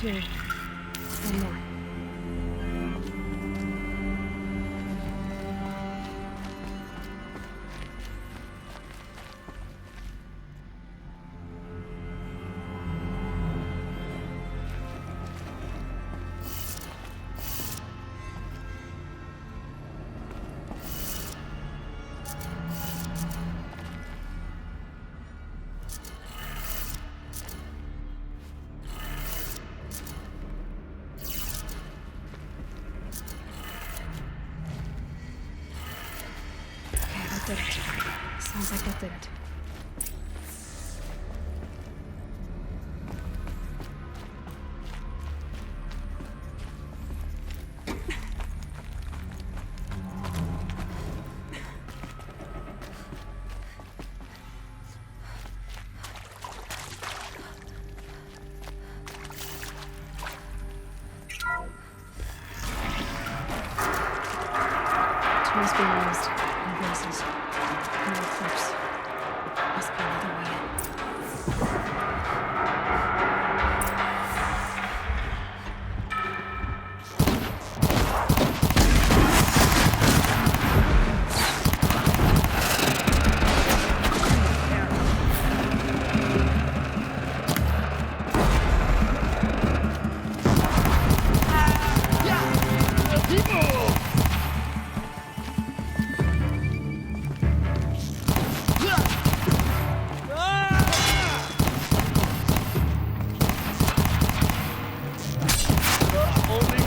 2. One more. Did it. Sounds like that did it. Tools being used. Voices. No eclipse. Must be another way.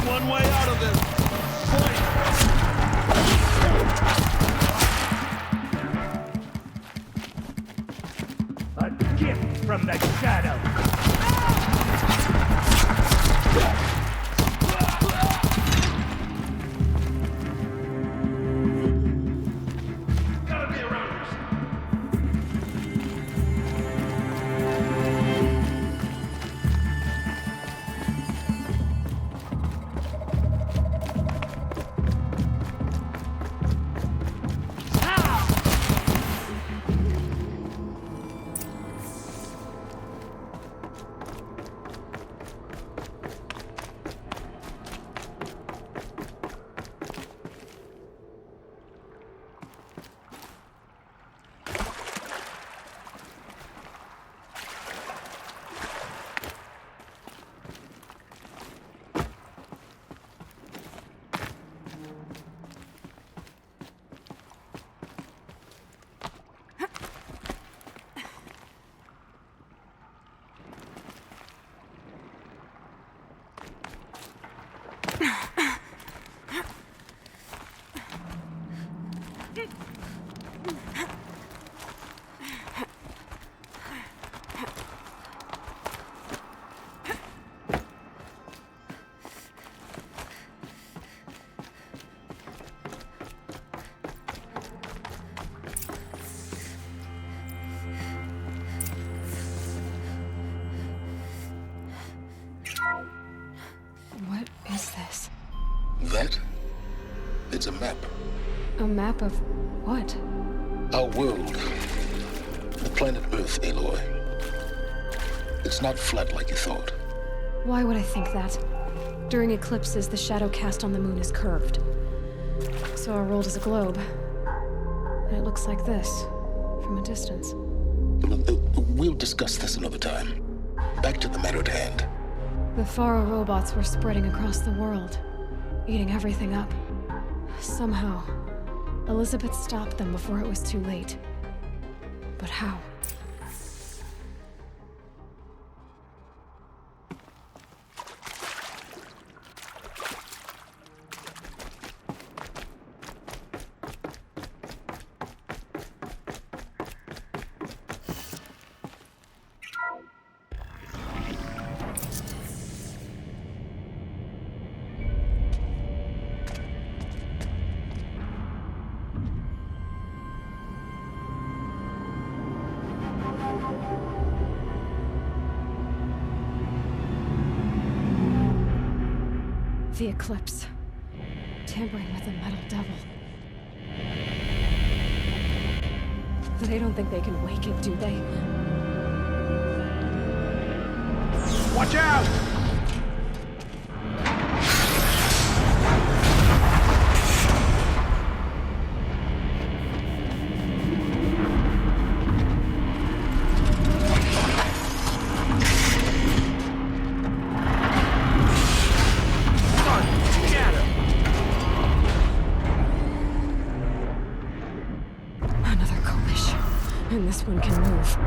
One way out of this. A gift from the shadow. Gotta be around here. What is this? That? It's a map. A map of what? Our world. The planet Earth, Aloy. It's not flat like you thought. Why would I think that? During eclipses, the shadow cast on the moon is curved. So our world is a globe. And it looks like this, from a distance. We'll discuss this another time. Back to the matter at hand. The Faro robots were spreading across the world, eating everything up. Somehow, Elizabeth stopped them before it was too late. But how? The eclipse. Tampering with the metal devil. They don't think they can wake it, do they? Watch out! this one can move.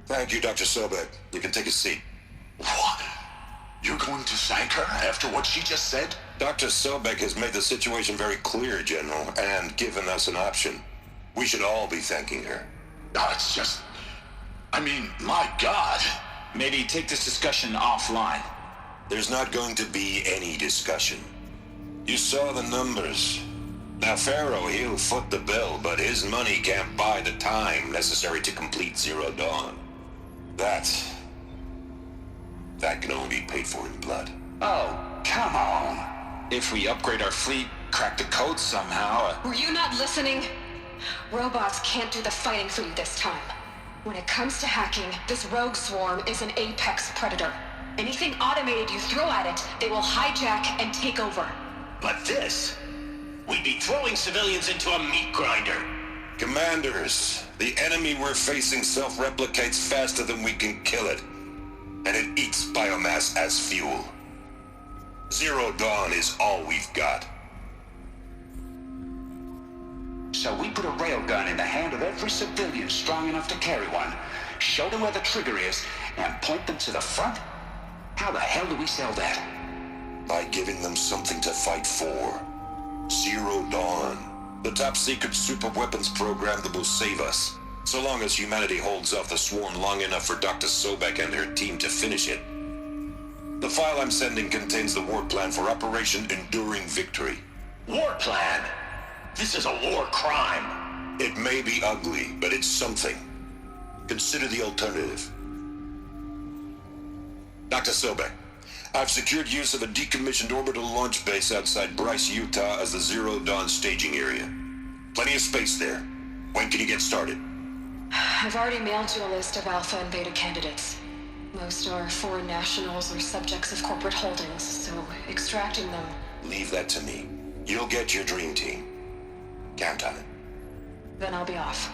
Thank you, Dr. Sobek. You can take a seat. What? You're going to thank her after what she just said? Dr. Sobek has made the situation very clear, General, and given us an option. We should all be thanking her. Oh, it's just... I mean, my God. Maybe take this discussion offline. There's not going to be any discussion. You saw the numbers. Now, Pharaoh, he'll foot the bill, but his money can't buy the time necessary to complete Zero Dawn. That can only be paid for in blood. Oh, come on. If we upgrade our fleet, crack the code somehow... Were you not listening? Robots can't do the fighting for you this time. When it comes to hacking, this rogue swarm is an apex predator. Anything automated you throw at it, they will hijack and take over. But this... We'd be throwing civilians into a meat grinder. Commanders, the enemy we're facing self-replicates faster than we can kill it. And it eats biomass as fuel. Zero Dawn is all we've got. So we put a railgun in the hand of every civilian strong enough to carry one, show them where the trigger is, and point them to the front? How the hell do we sell that? By giving them something to fight for. Zero Dawn. The top-secret super-weapons program that will save us. So long as humanity holds off the swarm long enough for Dr. Sobek and her team to finish it. The file I'm sending contains the war plan for Operation Enduring Victory. War plan? This is a war crime. It may be ugly, but it's something. Consider the alternative. Dr. Sobek, I've secured use of a decommissioned orbital launch base outside Bryce, Utah as the Zero Dawn staging area. Plenty of space there. When can you get started? I've already mailed you a list of alpha and beta candidates. Most are foreign nationals or subjects of corporate holdings, so extracting them... Leave that to me. You'll get your dream team. Count on it. Then I'll be off.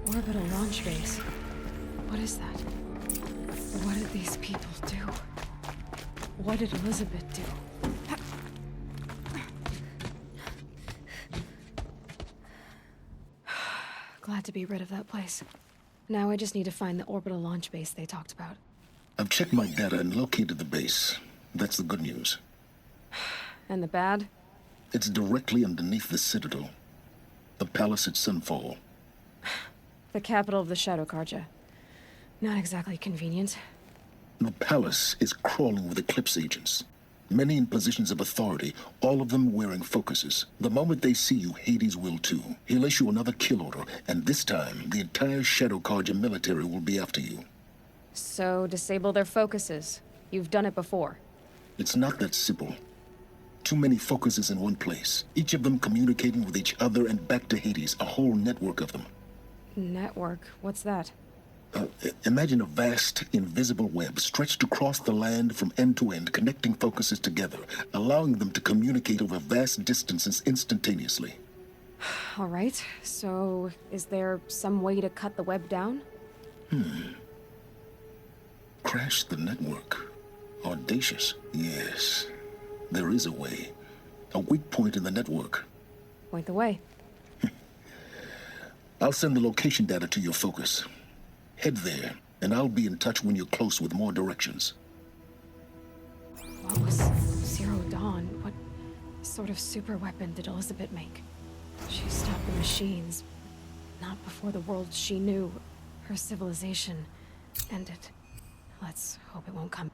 Orbital launch base. What is that? What did these people do? What did Elizabeth do? Glad to be rid of that place. Now I just need to find the orbital launch base they talked about. I've checked my data and located the base. That's the good news. And the bad? It's directly underneath the Citadel. The palace at Sunfall. The capital of the Shadow Carja. Not exactly convenient. The palace is crawling with Eclipse agents. Many in positions of authority, all of them wearing focuses. The moment they see you, Hades will too. He'll issue another kill order, and this time, the entire Shadow Carja military will be after you. So, disable their focuses. You've done it before. It's not that simple. Too many focuses in one place, each of them communicating with each other and back to Hades, a whole network of them. Network? What's that? Imagine a vast, invisible web stretched across the land from end to end, connecting focuses together, allowing them to communicate over vast distances instantaneously. All right, so is there some way to cut the web down? Crash the network. Audacious. Yes, there is a way. A weak point in the network. Point the way. I'll send the location data to your focus. Head there, and I'll be in touch when you're close with more directions. What was Zero Dawn? What sort of super weapon did Elizabeth make? She stopped the machines. Not before the world she knew, her civilization, ended. Let's hope it won't come.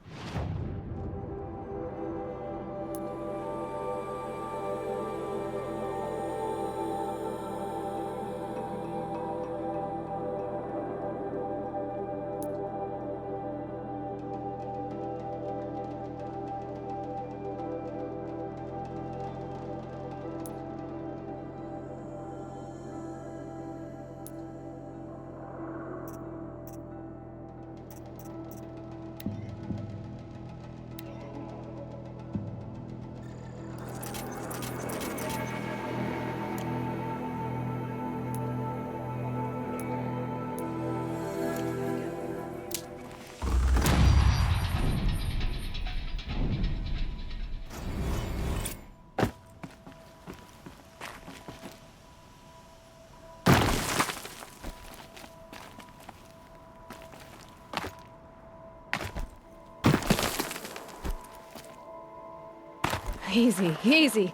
Easy, easy.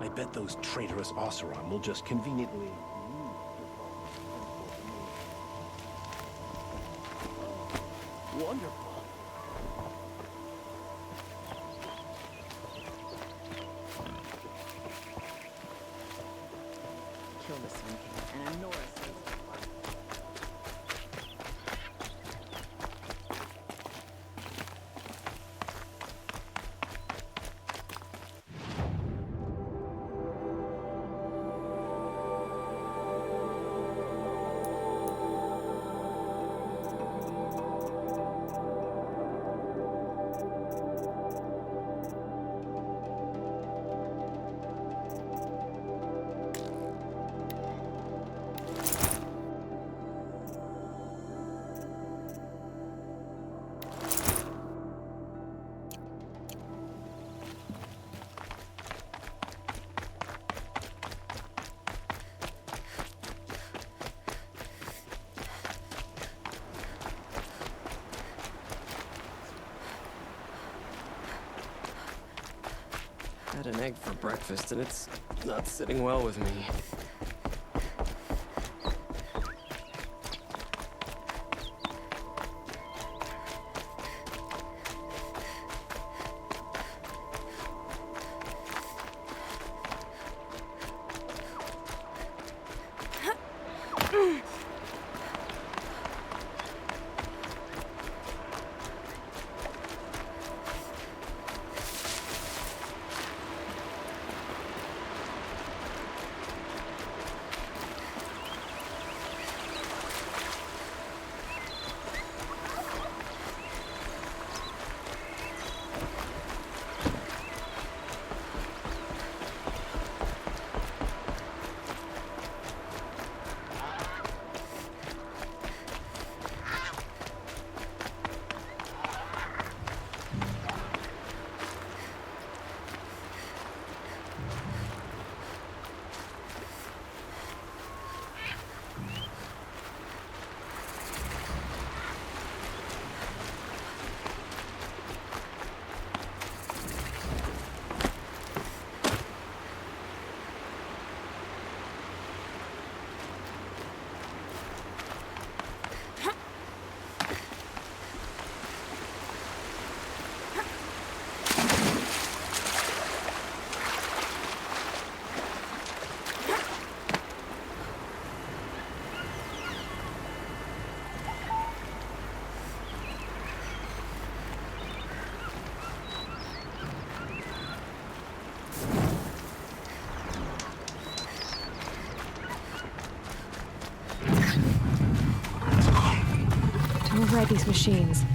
I bet those traitorous Oseram will just conveniently... Wonderful. Kill the Sun King, and a Nora says... I had an egg for breakfast, and it's not sitting well with me. override these machines.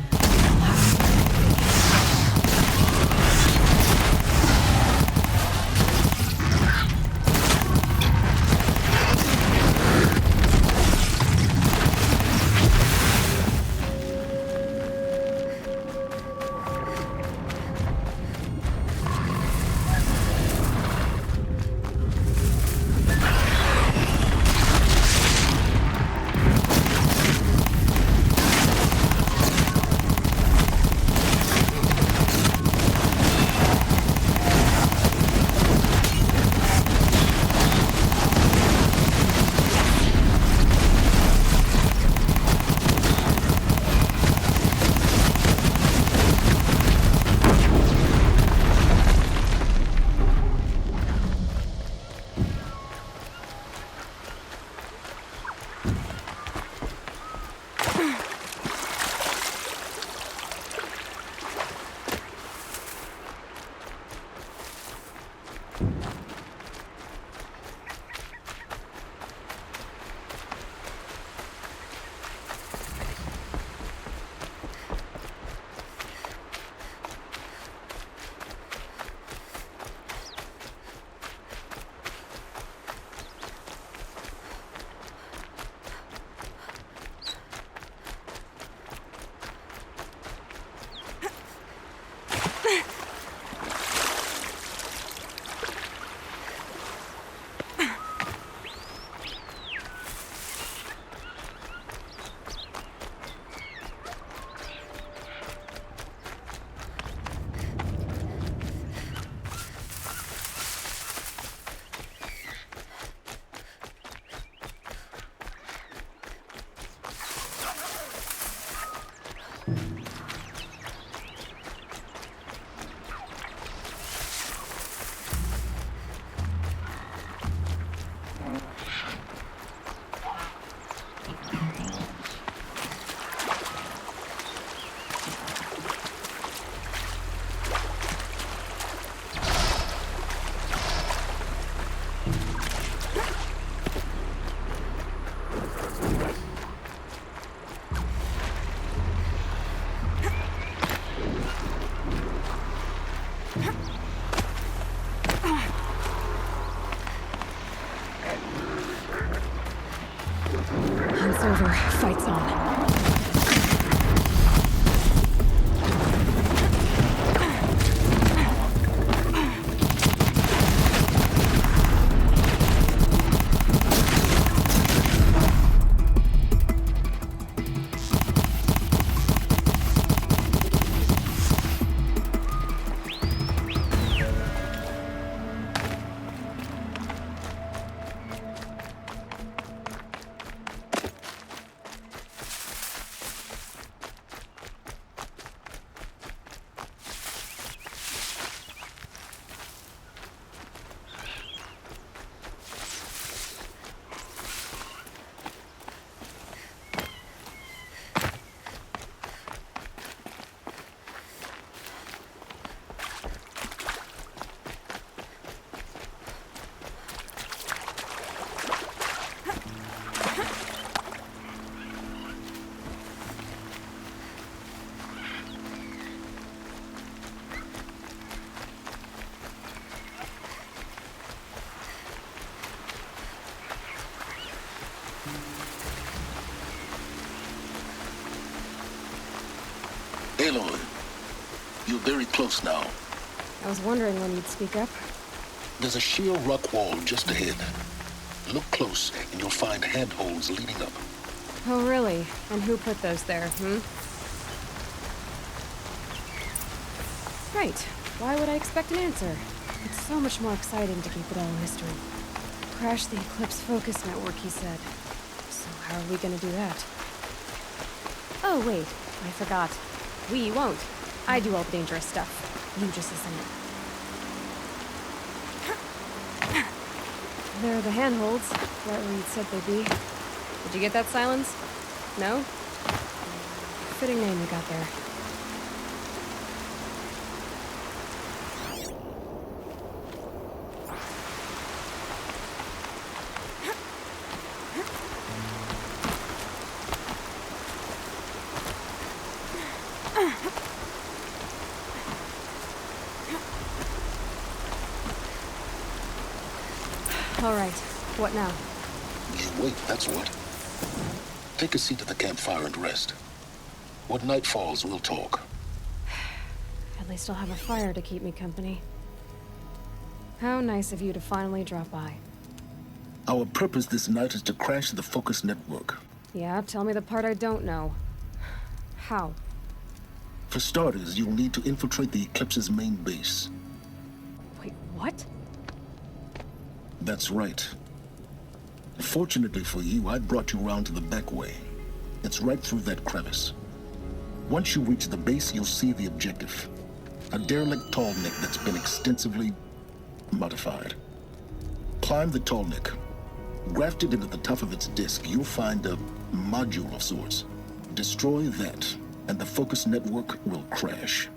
Hunt's over. Fight's on. Aloy, you're very close now. I was wondering when you'd speak up. There's a sheer rock wall just ahead. Look close, and you'll find handholds leading up. Oh, really? And who put those there, Right. Why would I expect an answer? It's so much more exciting to keep it all a mystery. Crash the Eclipse Focus Network, he said. So how are we gonna do that? Oh, wait. I forgot. We won't. I do all the dangerous stuff. You just listen in. There are the handholds, right where you'd said they'd be. Did you get that, Silence? No? Fitting name you got there. All right. What now? You wait, that's what. Take a seat at the campfire and rest. When night falls, we'll talk. At least I'll have a fire to keep me company. How nice of you to finally drop by. Our purpose this night is to crash the Focus network. Yeah, tell me the part I don't know. How? For starters, you'll need to infiltrate the Eclipse's main base. Wait, what? That's right. Fortunately for you, I brought you round to the back way. It's right through that crevice. Once you reach the base, you'll see the objective. A derelict tall neck that's been extensively modified. Climb the tall neck. Grafted into the top of its disk, you'll find a module of sorts. Destroy that, and the Focus network will crash.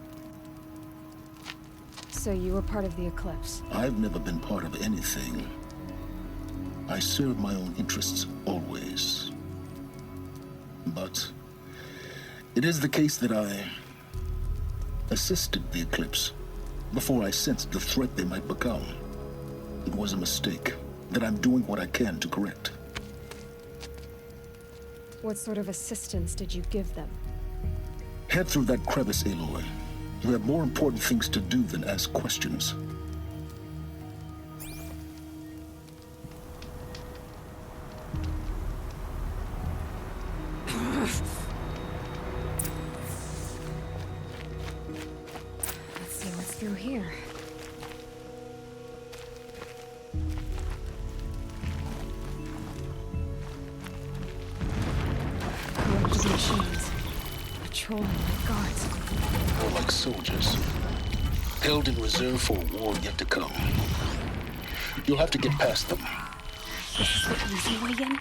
So you were part of the Eclipse? I've never been part of anything. I serve my own interests, always. But it is the case that I assisted the Eclipse before I sensed the threat they might become. It was a mistake that I'm doing what I can to correct. What sort of assistance did you give them? Head through that crevice, Aloy. You have more important things to do than ask questions. Let's see what's through here. Corrupted machines. Patrolling like guards. More like soldiers. Held in reserve for a war yet to come. You'll have to get past them. This is the easy way in?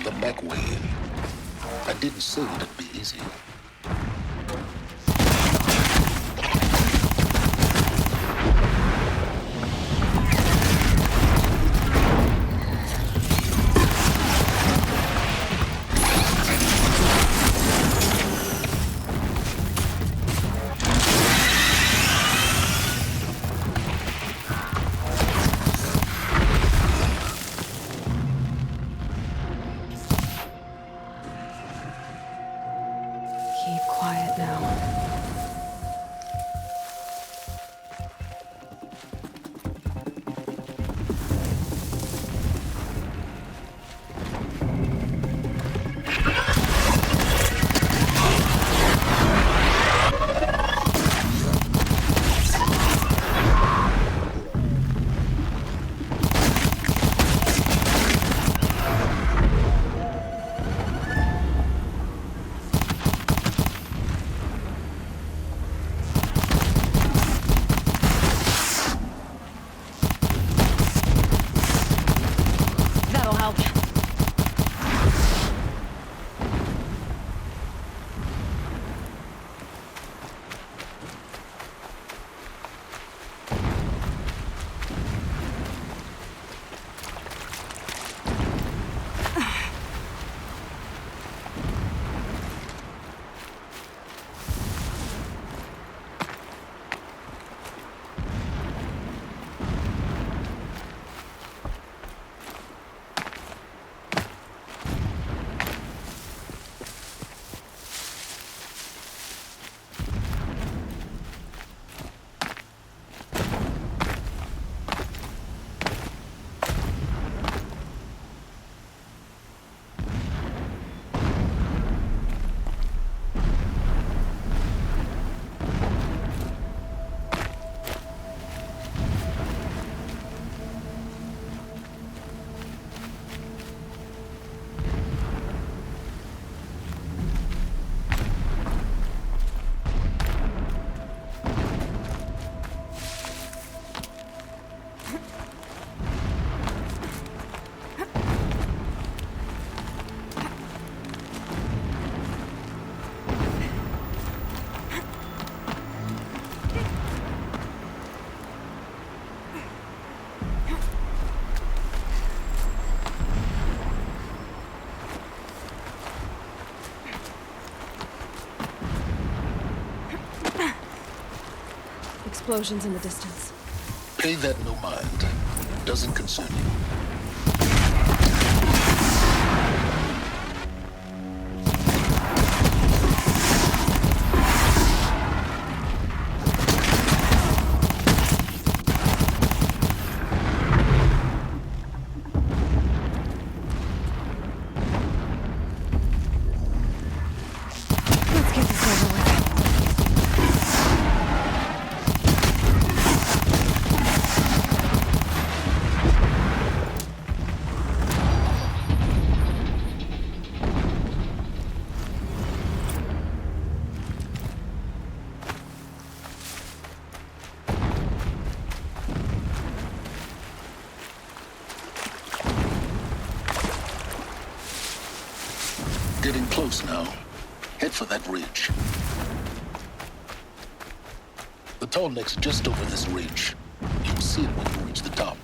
The back way in. I didn't say it'd be easy. Keep quiet now. That'll help. Explosions in the distance. Pay that no mind. Doesn't concern you. Let's get this over with. Getting close now. Head for that ridge. The tall neck's just over this ridge. You'll see it when you reach the top.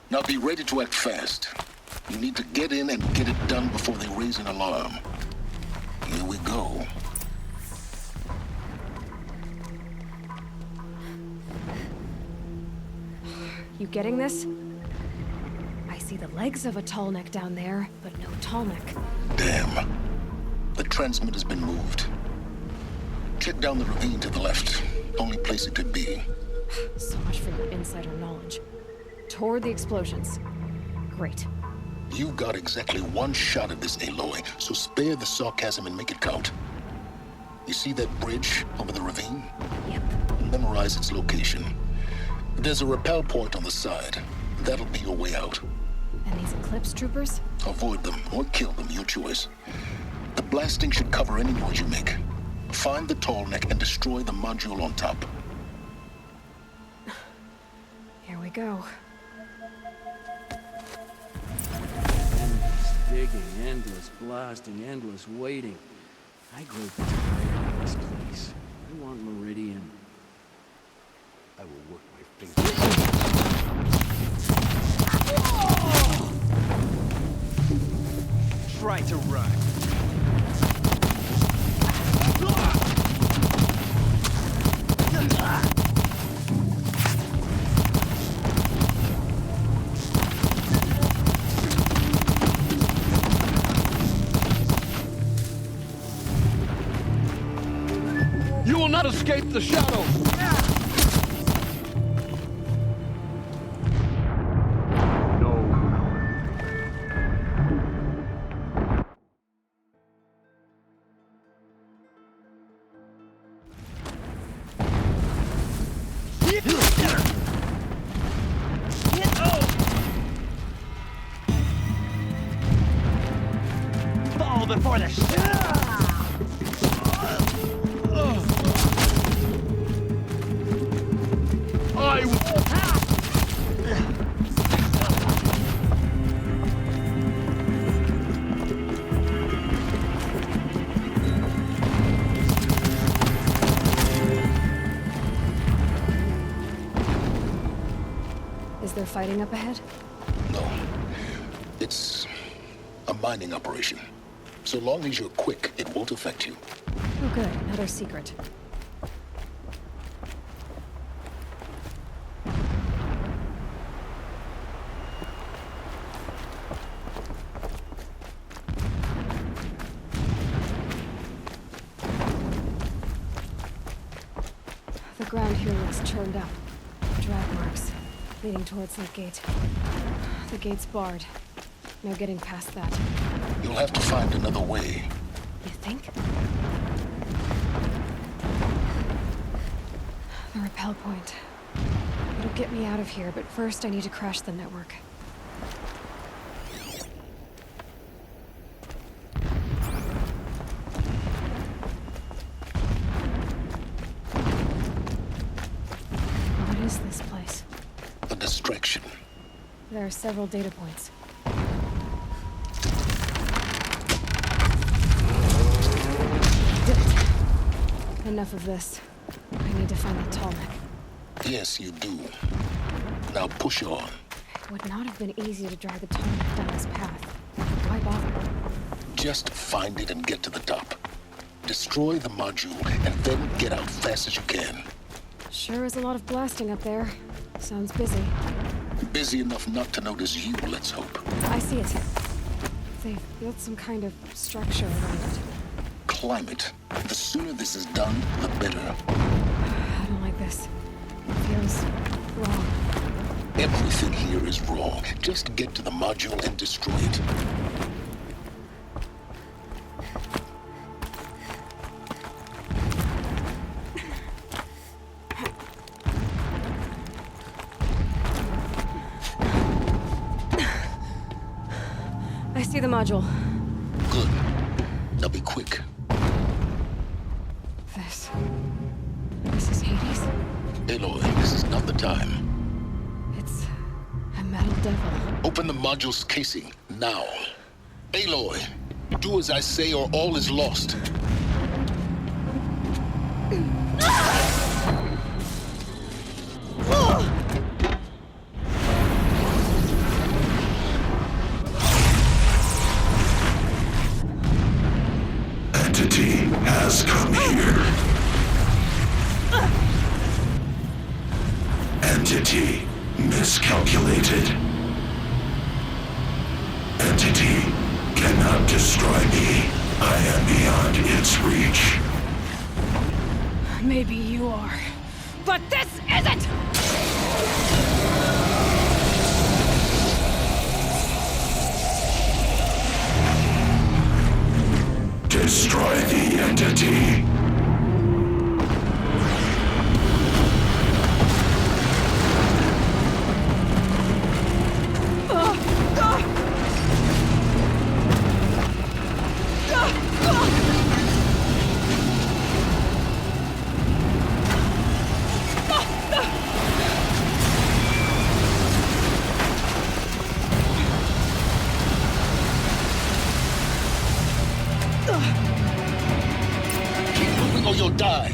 Now be ready to act fast. You need to get in and get it done before they raise an alarm. Here we go. You getting this? I see the legs of a tall neck down there, but no tall neck. Damn. The transmitter's been moved. Check down the ravine to the left. Only place it could be. So much for your insider knowledge. Toward the explosions. Great. You got exactly one shot at this, Aloy, so spare the sarcasm and make it count. You see that bridge over the ravine? Yep. Memorize its location. There's a rappel point on the side. That'll be your way out. And these Eclipse troopers? Avoid them or kill them, your choice. The blasting should cover any noise you make. Find the tall neck and destroy the module on top. Here we go. Endless digging, endless blasting, endless waiting. I grow tired of this place. I want Meridian. I will work my fingers. Try to run. You will not escape the shadows! Fall before the Is there fighting up ahead? No. It's a mining operation. So long as you're quick, it won't affect you. Oh good, another secret. The ground here looks churned up. Drag marks, leading towards that gate. The gate's barred. No getting past that. You'll have to find another way. You think? The rappel point. It'll get me out of here, but first I need to crash the network. What is this place? A distraction. There are several data points. Enough of this. I need to find the tall neck. Yes, you do. Now push on. It would not have been easy to drag the tall neck down this path. Why bother? Just find it and get to the top. Destroy the module and then get out fast as you can. Sure is a lot of blasting up there. Sounds busy. Busy enough not to notice you, let's hope. I see it. They've built some kind of structure around it. Climate. The sooner this is done, the better. I don't like this. It feels wrong. Everything here is wrong. Just get to the module and destroy it. module. Good. Now be quick. This is Hades? Aloy, this is not the time. It's a metal devil. Open the module's casing, now. Aloy, do as I say or all is lost. Entity has come here. Entity miscalculated. Entity cannot destroy me. I am beyond its reach. Maybe you are, but this isn't! Destroy the entity. Keep moving or you'll die.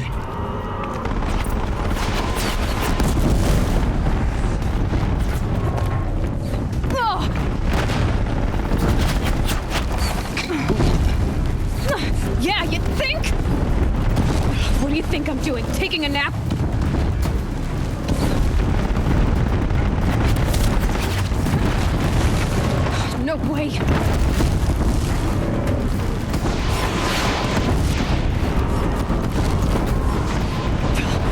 Yeah, you think? What do you think I'm doing? Taking a nap? No way.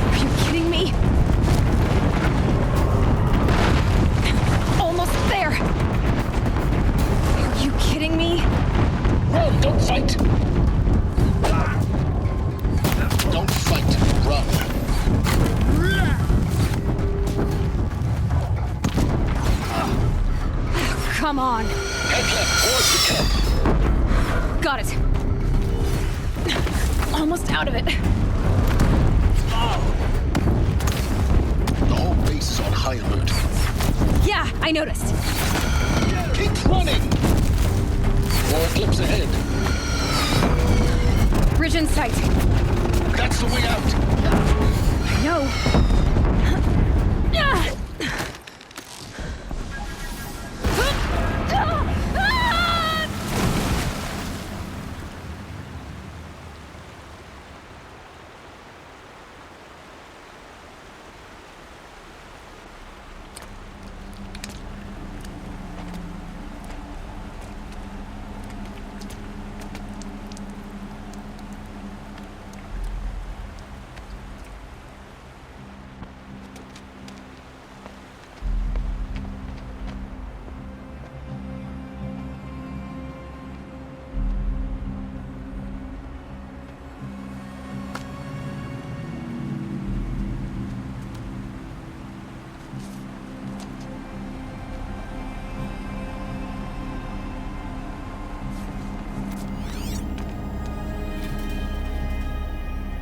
Are you kidding me? Almost there. Are you kidding me? Run, don't fight. Don't fight, run. Come on. Head left towards the camp. Got it. Almost out of it. The whole base is on high alert. Yeah, I noticed. Keep running! More eclipse ahead. Bridge in sight. That's the way out. I know.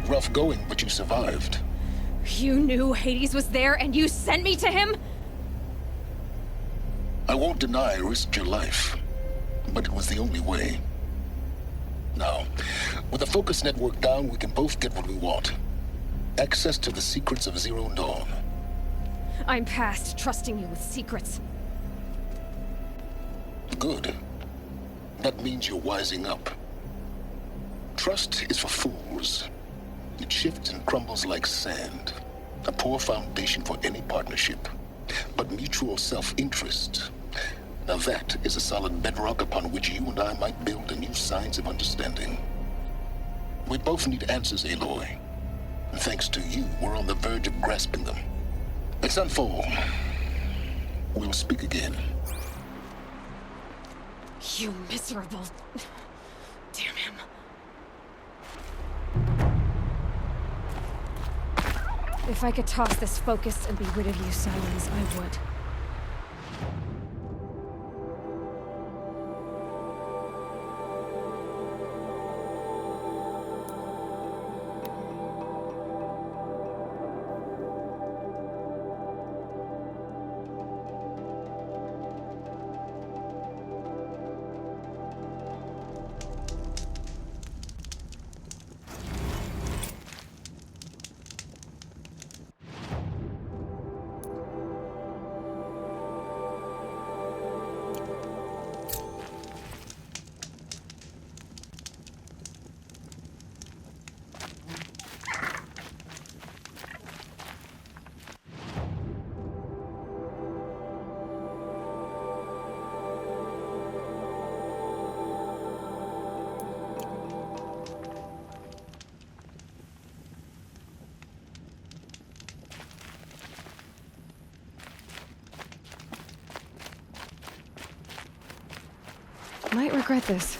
Rough going, but you survived. You knew Hades was there and you sent me to him? I won't deny I risked your life, but it was the only way. Now, with the focus network down, we can both get what we want. Access to the secrets of Zero Dawn. I'm past trusting you with secrets. Good. That means you're wising up. Trust is for fools. It shifts and crumbles like sand. A poor foundation for any partnership. But mutual self-interest, now that is a solid bedrock upon which you and I might build a new science of understanding. We both need answers, Aloy. And thanks to you, we're on the verge of grasping them. Let's unfold. We'll speak again. You miserable... Damn him. If I could toss this focus and be rid of you, Silence, I would. regret this.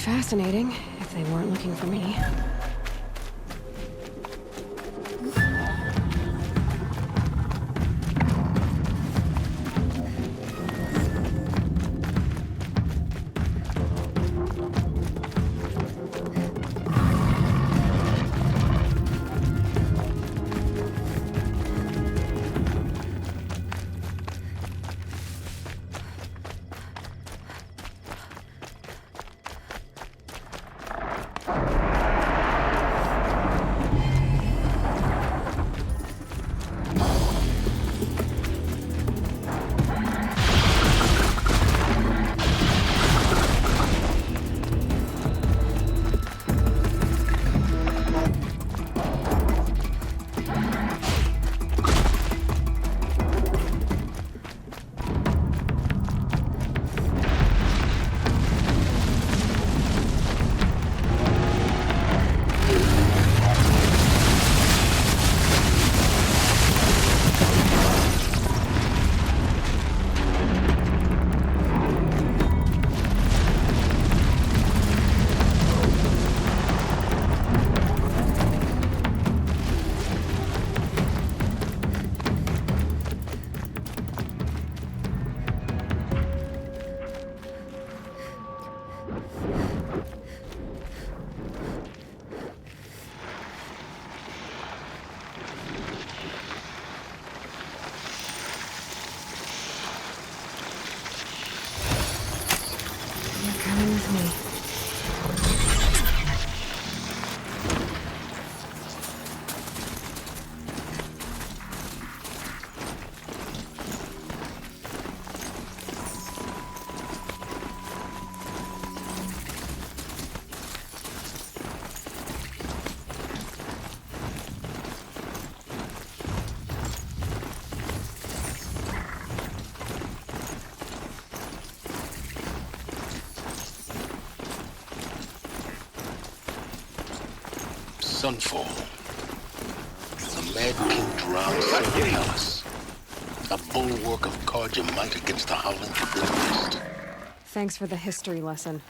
Fascinating, if they weren't looking for me. Sunfall. The Mad King drowns through the palace. A bulwark of Carja might against the howling Forbidden West. Thanks for the history lesson.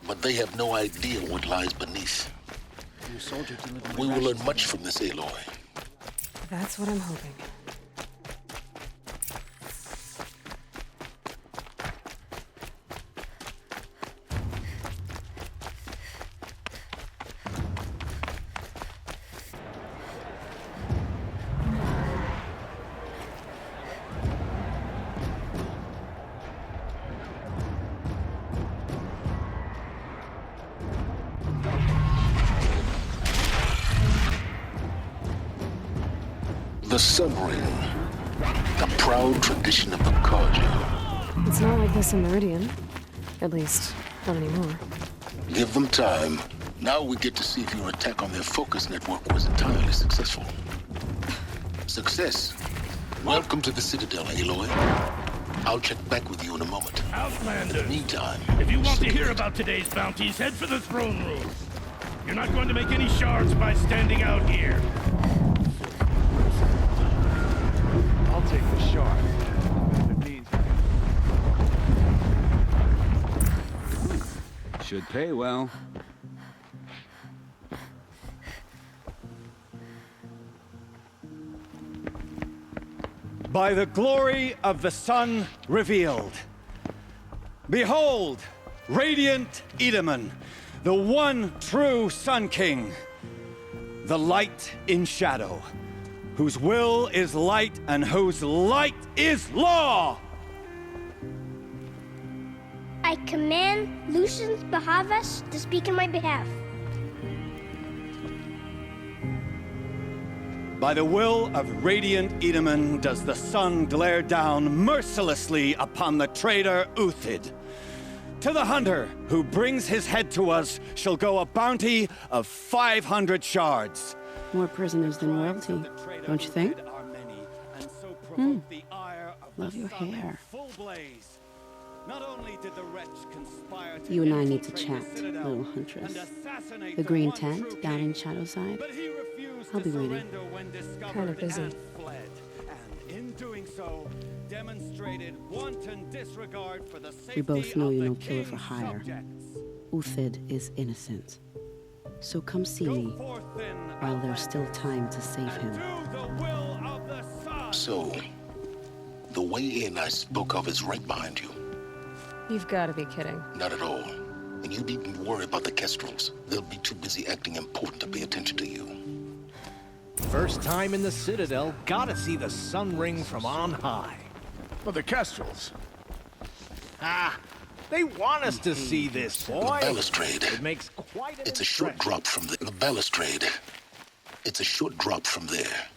But they have no idea what lies beneath. We will learn much from this, Aloy. That's what I'm hoping. The submarine. The proud tradition of the Carja. It's not like this in Meridian. At least, not anymore. Give them time. Now we get to see if your attack on their focus network was entirely successful. Success. Welcome to the Citadel, Aloy. I'll check back with you in a moment. Outlander. Meantime, If you want to hear about today's bounties, head for the throne room. You're not going to make any shards by standing out here. I'll take the shard. If it means... Should pay well. By the glory of the sun revealed. Behold, Radiant Edaman, the one true Sun King, the light in shadow, whose will is light and whose light is law! I command Lucius Bahavas to speak in my behalf. By the will of Radiant Edaman does the sun glare down mercilessly upon the traitor Uthid. To the hunter who brings his head to us shall go a bounty of 500 shards. More prisoners than royalty, don't you think? Love your hair. You and I need to chat, little huntress. The green tent down in Shadowside. I'll be waiting. Kind of busy. And in doing so, demonstrated wanton disregard for the safety We both know you're no of the killer for king's hire. subjects. Uthid is innocent. So come see me while there's still time to save him. So, the way in I spoke of is right behind you. You've got to be kidding. Not at all. And you needn't worry about the Kestrels. They'll be too busy acting important to pay attention to you. First time in the Citadel, gotta see the sun ring from on high. But the Kestrels. They want us to see this, boy. The balustrade. It makes quite an It's a short impression. drop from the balustrade. It's a short drop from there.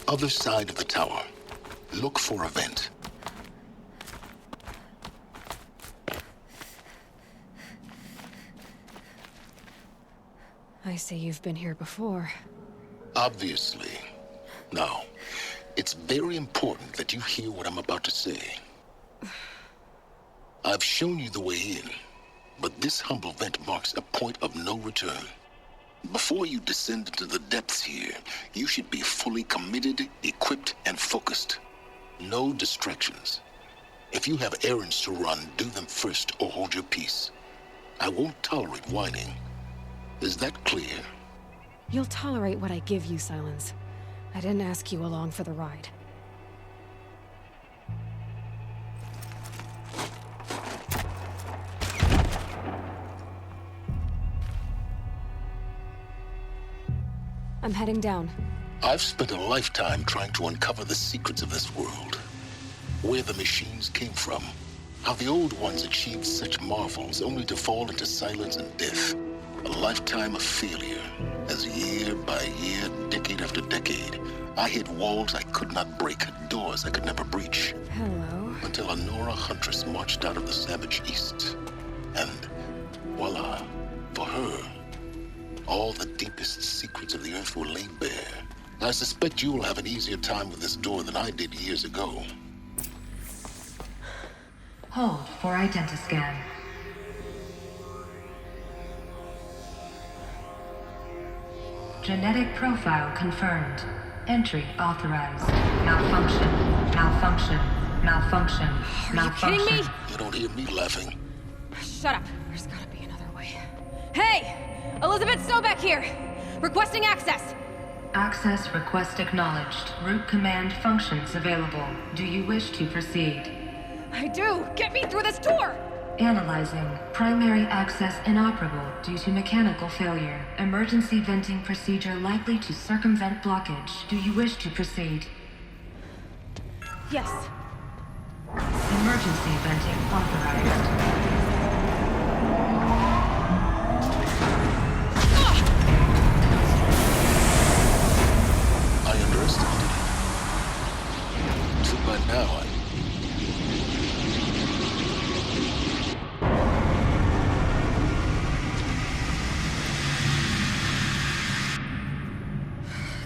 Other side of the tower. Look for a vent. I see you've been here before. Obviously. Now, it's very important that you hear what I'm about to say. I've shown you the way in, but this humble vent marks a point of no return. Before you descend into the depths here, you should be fully committed, equipped, and focused. No distractions. If you have errands to run, do them first or hold your peace. I won't tolerate whining. Is that clear? You'll tolerate what I give you, Silence. I didn't ask you along for the ride. I'm heading down. I've spent a lifetime trying to uncover the secrets of this world. Where the machines came from. How the old ones achieved such marvels only to fall into silence and death. A lifetime of failure. As year by year, decade after decade, I hit walls I could not break, doors I could never breach. Hello. Until a Nora huntress marched out of the savage east. And voila, for her, all the deepest secrets of the earth were laid bare. I suspect you will have an easier time with this door than I did years ago. Hold for identiscan. Genetic profile confirmed. Entry authorized. Malfunction. Malfunction. Malfunction. Malfunction. Are you kidding me? You don't hear me laughing. Shut up. There's gotta be another way. Hey! Elizabeth Sobeck here! Requesting access! Access request acknowledged. Root command functions available. Do you wish to proceed? I do! Get me through this door! Analyzing. Primary access inoperable due to mechanical failure. Emergency venting procedure likely to circumvent blockage. Do you wish to proceed? Yes. Emergency venting authorized. I underestimated it. Too bad now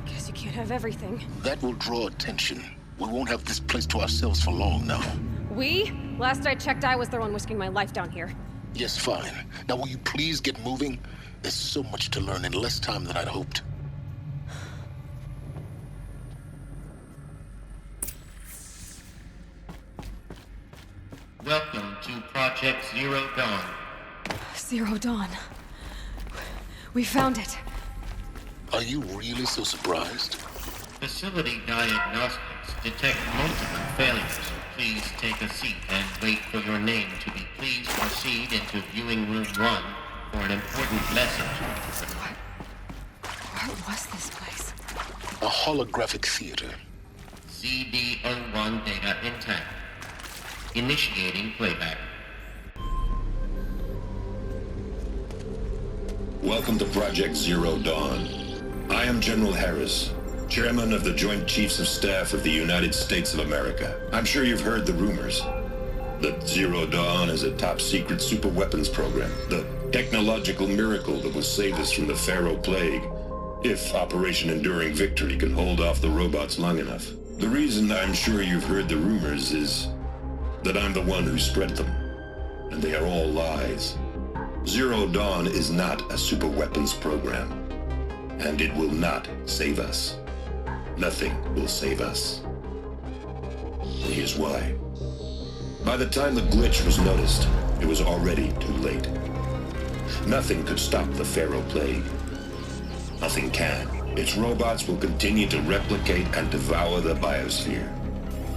Guess you can't of everything. That will draw attention. We won't have this place to ourselves for long now. We? Last I checked, I was the one risking my life down here. Yes, fine. Now will you please get moving? There's so much to learn in less time than I'd hoped. Welcome to Project Zero Dawn. Zero Dawn. We found it. Are you really so surprised? Facility diagnostics detect multiple failures. Please take a seat and wait for your name to be. Please proceed into viewing room 1 for an important message. What was this place? A holographic theater. CD01 data intact. Initiating playback. Welcome to Project Zero Dawn. I am General Harris, Chairman of the Joint Chiefs of Staff of the United States of America. I'm sure you've heard the rumors that Zero Dawn is a top-secret superweapons program, the technological miracle that will save us from the Pharaoh Plague, if Operation Enduring Victory can hold off the robots long enough. The reason I'm sure you've heard the rumors is that I'm the one who spread them, and they are all lies. Zero Dawn is not a superweapons program, and it will not save us. Nothing will save us. And here's why. By the time the glitch was noticed, it was already too late. Nothing could stop the Pharaoh Plague. Nothing can. Its robots will continue to replicate and devour the biosphere.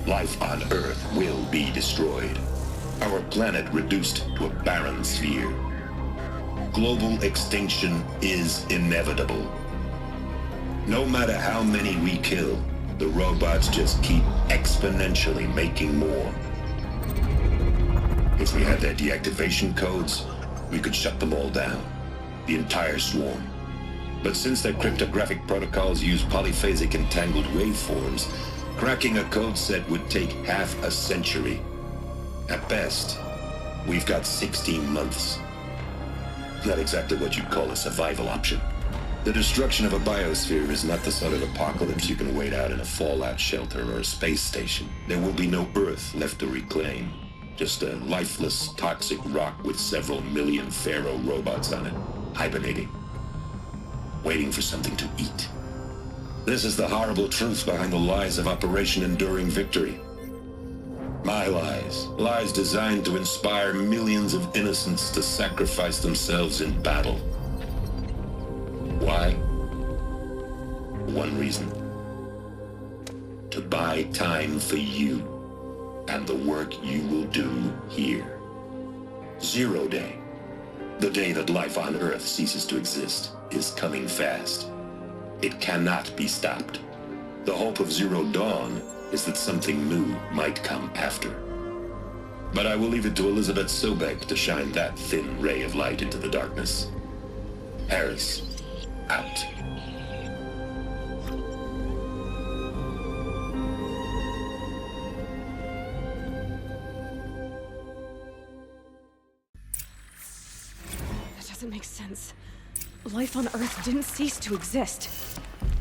Life on Earth will be destroyed. Our planet reduced to a barren sphere. Global extinction is inevitable. No matter how many we kill, the robots just keep exponentially making more. If we had their deactivation codes, we could shut them all down. The entire swarm. But since their cryptographic protocols use polyphasic entangled waveforms, cracking a code set would take half a century. At best, we've got 16 months. Not exactly what you'd call a survival option. The destruction of a biosphere is not the sort of apocalypse you can wait out in a fallout shelter or a space station. There will be no Earth left to reclaim. Just a lifeless, toxic rock with several million Pharaoh robots on it, hibernating, waiting for something to eat. This is the horrible truth behind the lies of Operation Enduring Victory. My lies. Lies designed to inspire millions of innocents to sacrifice themselves in battle. Why? One reason. To buy time for you and the work you will do here. Zero Day. The day that life on Earth ceases to exist is coming fast. It cannot be stopped. The hope of Zero Dawn is that something new might come after. But I will leave it to Elizabeth Sobek to shine that thin ray of light into the darkness. Harris, out. That doesn't make sense. Life on Earth didn't cease to exist.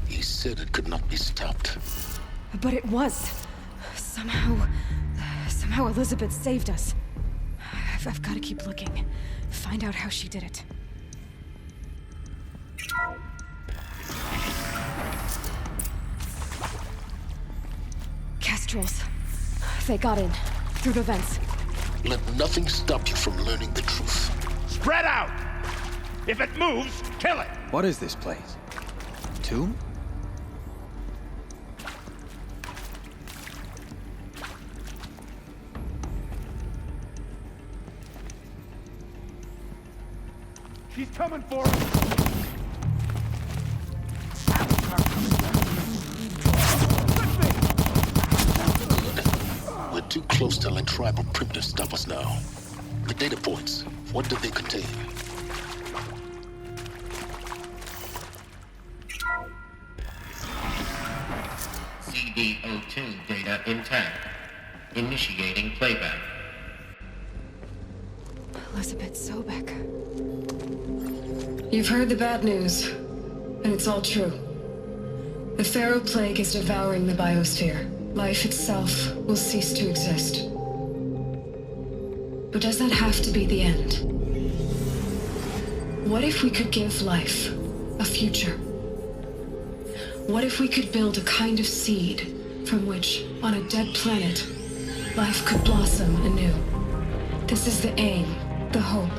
He said it could not be stopped. But it was. Somehow Elizabeth saved us. I've got to keep looking. Find out how she did it. Kestrels. They got in. Through the vents. Let nothing stop you from learning the truth. Spread out! If it moves, kill it! What is this place? Tomb? She's coming for us! We're too close to let tribal primitives stop us now. The data points, what do they contain? CD02 data intact. Initiating playback. Elizabeth Sobek. You've heard the bad news, and it's all true. The Pharaoh Plague is devouring the biosphere. Life itself will cease to exist. But does that have to be the end? What if we could give life a future? What if we could build a kind of seed from which, on a dead planet, life could blossom anew? This is the aim, the hope,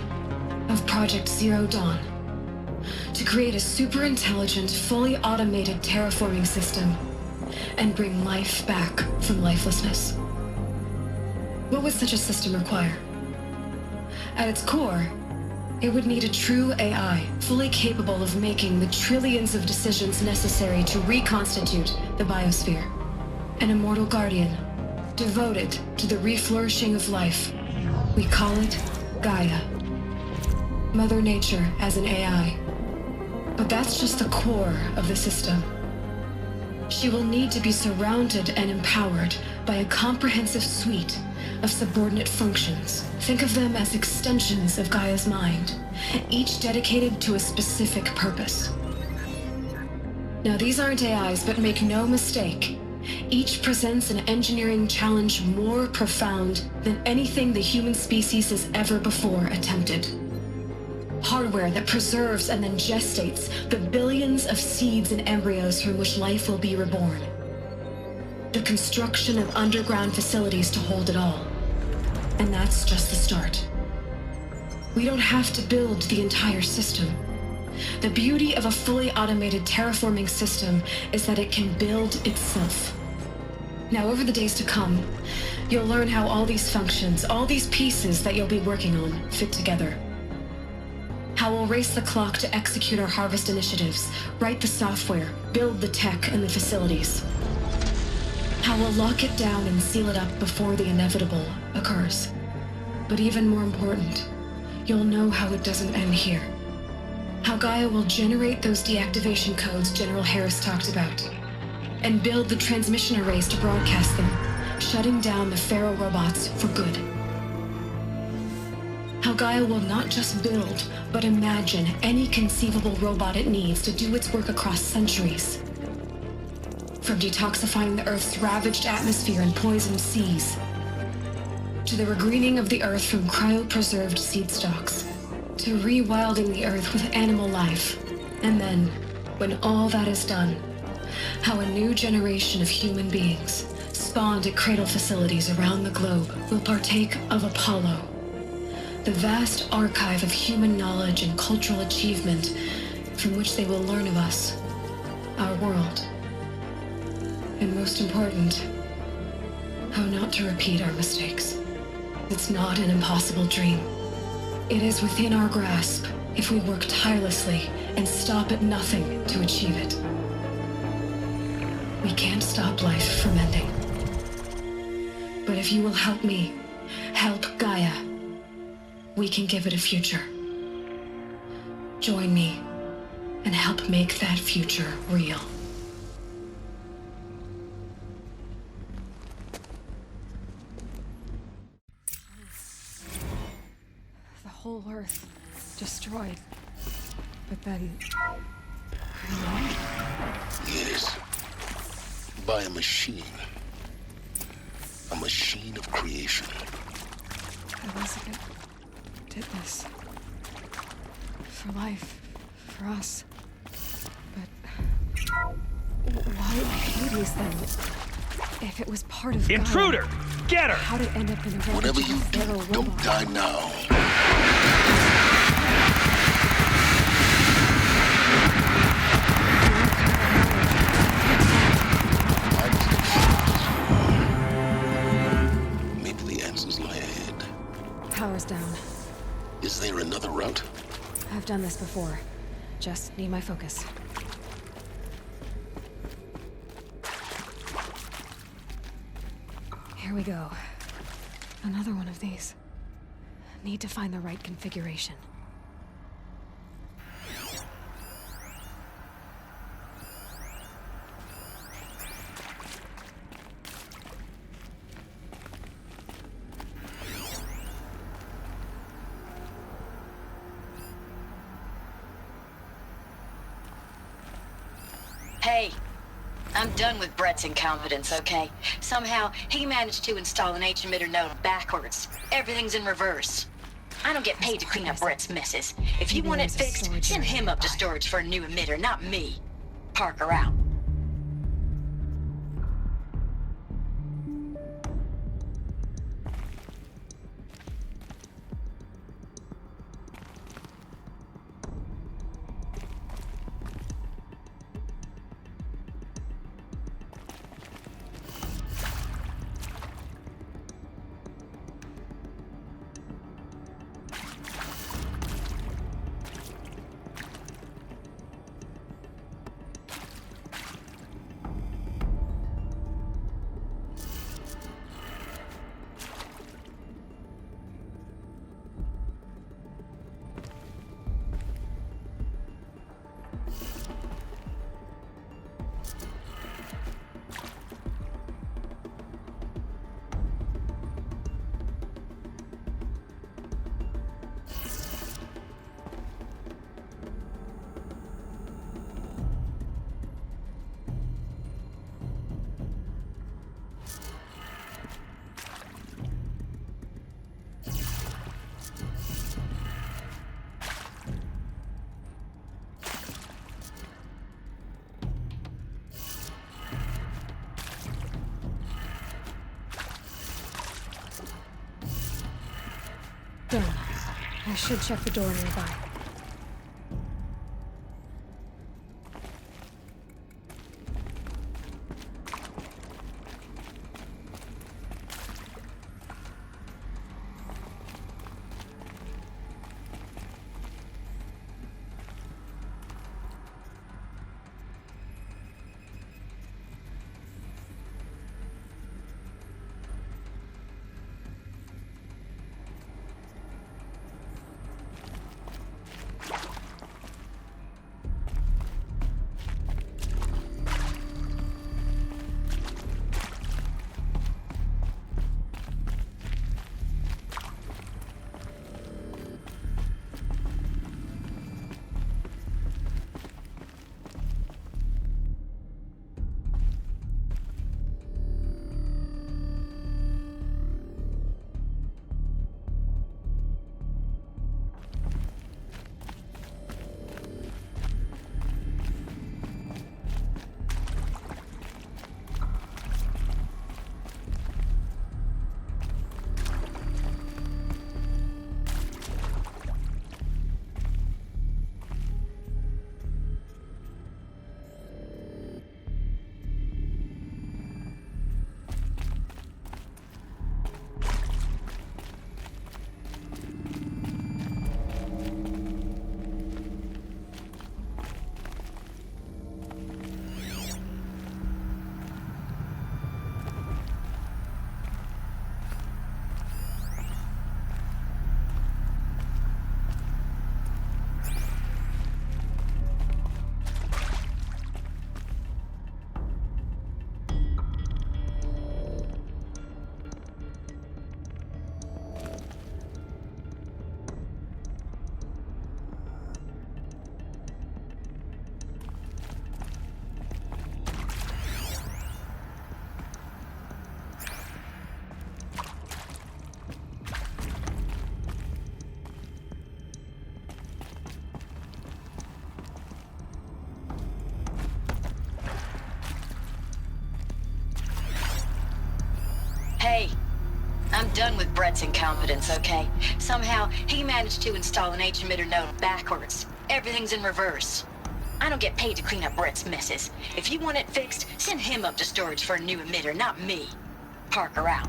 of Project Zero Dawn. To create a super-intelligent, fully automated terraforming system and bring life back from lifelessness. What would such a system require? At its core, it would need a true AI, fully capable of making the trillions of decisions necessary to reconstitute the biosphere. An immortal guardian, devoted to the reflourishing of life. We call it Gaia. Mother Nature as an AI. But that's just the core of the system. She will need to be surrounded and empowered by a comprehensive suite of subordinate functions. Think of them as extensions of Gaia's mind, each dedicated to a specific purpose. Now, these aren't AIs, but make no mistake, each presents an engineering challenge more profound than anything the human species has ever before attempted. Hardware that preserves and then gestates the billions of seeds and embryos from which life will be reborn. The construction of underground facilities to hold it all. And that's just the start. We don't have to build the entire system. The beauty of a fully automated terraforming system is that it can build itself. Now, over the days to come, you'll learn how all these functions, all these pieces that you'll be working on, fit together. How we'll race the clock to execute our harvest initiatives, write the software, build the tech and the facilities. How we'll lock it down and seal it up before the inevitable occurs. But even more important, you'll know how it doesn't end here. How Gaia will generate those deactivation codes General Harris talked about, and build the transmission arrays to broadcast them, shutting down the Pharaoh robots for good. How Gaia will not just build, but imagine any conceivable robot it needs to do its work across centuries. From detoxifying the Earth's ravaged atmosphere and poisoned seas, to the regreening of the Earth from cryopreserved seed stalks, to rewilding the Earth with animal life. And then, when all that is done, how a new generation of human beings, spawned at cradle facilities around the globe, will partake of Apollo, the vast archive of human knowledge and cultural achievement from which they will learn of us, our world. And most important, how not to repeat our mistakes. It's not an impossible dream. It is within our grasp if we work tirelessly and stop at nothing to achieve it. We can't stop life from ending. But if you will help me, help Gaia, we can give it a future. Join me and help make that future real. The whole Earth destroyed. But then... Yes. By a machine. A machine of creation. Elizabeth did this. For life. For us. But... why Hades then? If it was part of Intruder! Gaia, Get her! how'd it end up in a Whatever you do, don't die now. Maybe the answers lie ahead. Power's down. Is there another route? I've done this before. Just need my focus. Here we go. Another one of these. Need to find the right configuration. Hey, I'm done with Brett's incompetence, okay? Somehow, he managed to install an H-emitter node backwards. Everything's in reverse. I don't get paid to clean up Brett's messes. If you want it fixed, send him up to storage for a new emitter, not me. Parker out. Done. I should check the door nearby. Hey, I'm done with Brett's incompetence, okay? Somehow, he managed to install an H-emitter node backwards. Everything's in reverse. I don't get paid to clean up Brett's messes. If you want it fixed, send him up to storage for a new emitter, not me. Parker out.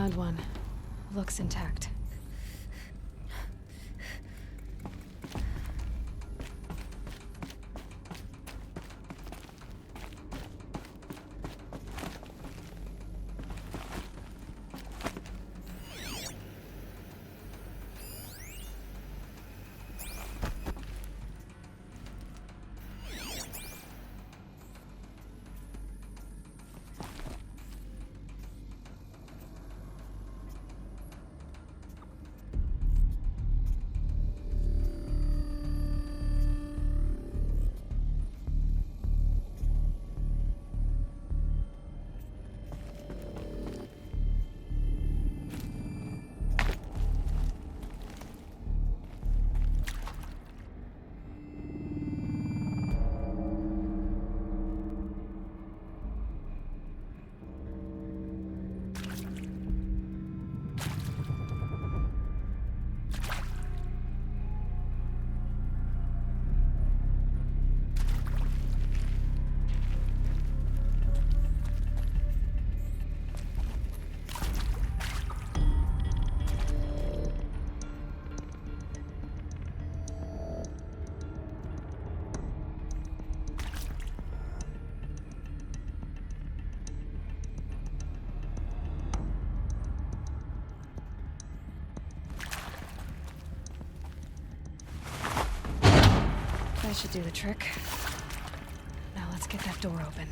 Found one. Looks intact. That should do the trick. Now let's get that door open.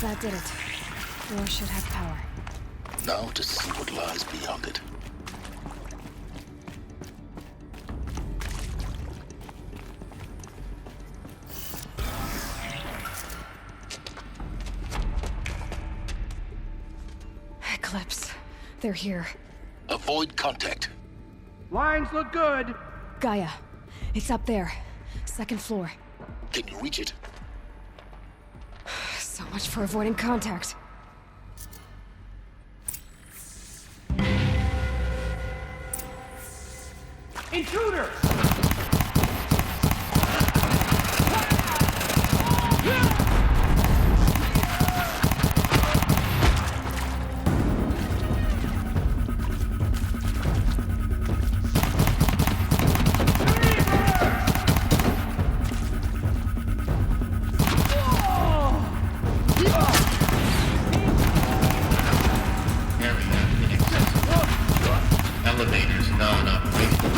That did it. Nora should have power. Now to see what lies beyond it. Eclipse. They're here. Avoid contact. Lines look good. Gaia. It's up there. Second floor. Can you reach it? So much for avoiding contact. Intruder! Elevators now in operation.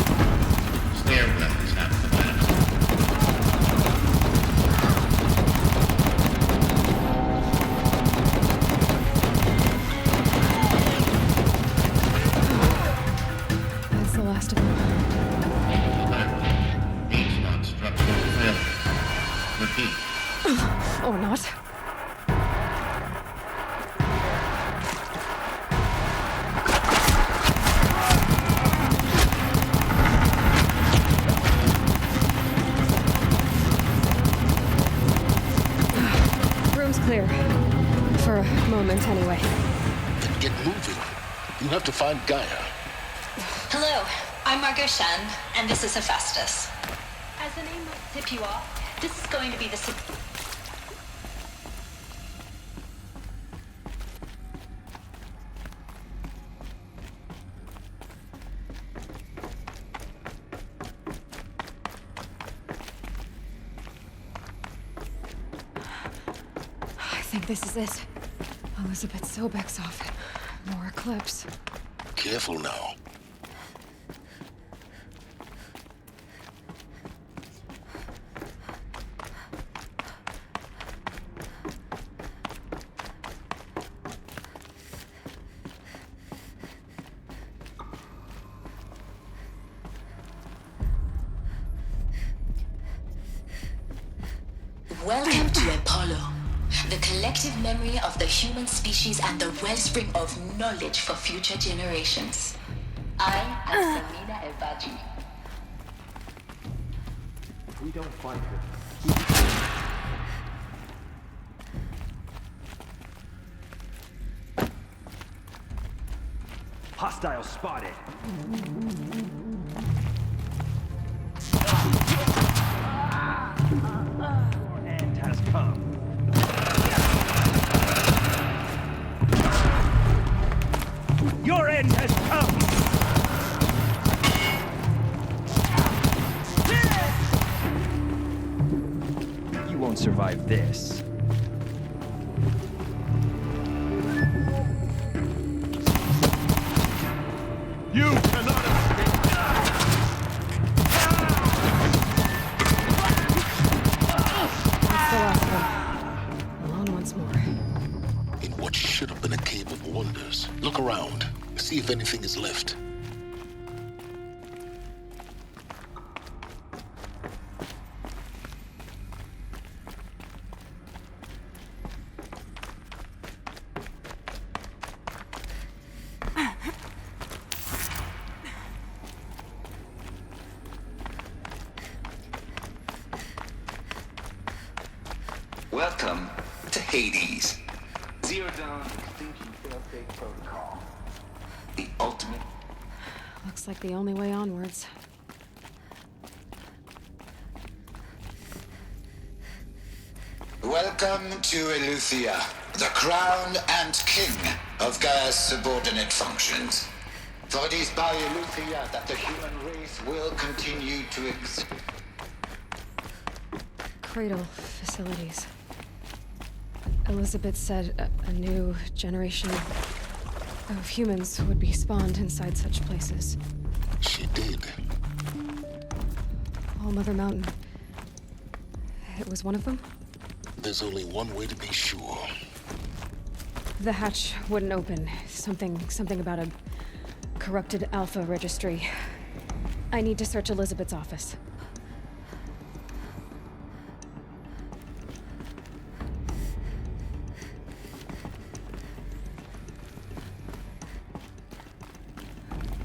Stairwells have collapsed. That's the last of them. H-Lock structural failure. Repeat. Or not. Room's clear. For a moment, anyway. Then get moving. You have to find Gaia. Hello, I'm Margot Shen, and this is Hephaestus. As the name might tip you off, this is going to be the... I think this is it. Elizabeth Sobek's office. More Eclipse. Careful now. Welcome to Apollo, the collective memory of the human species and the wellspring of knowledge for future generations. I am Samina El-Baji. If we don't find her, hostile spotted. Your end has come. Your end has come! You won't survive this. You cannot escape! That's the last one. Alone once more. In what should have been a cave of wonders. Look around. See if anything is left. Welcome to Hades. Zero Dawn Extinction Failsafe Protocol. The ultimate. Looks like the only way onwards. Welcome to Eleuthia, the crown and king of Gaia's subordinate functions. For it is by Eleuthia that the human race will continue to exist. Cradle facilities. Elizabeth said a new generation of humans would be spawned inside such places. She did. All Mother Mountain. It was one of them? There's only one way to be sure. The hatch wouldn't open. Something about a corrupted Alpha registry. I need to search Elizabeth's office.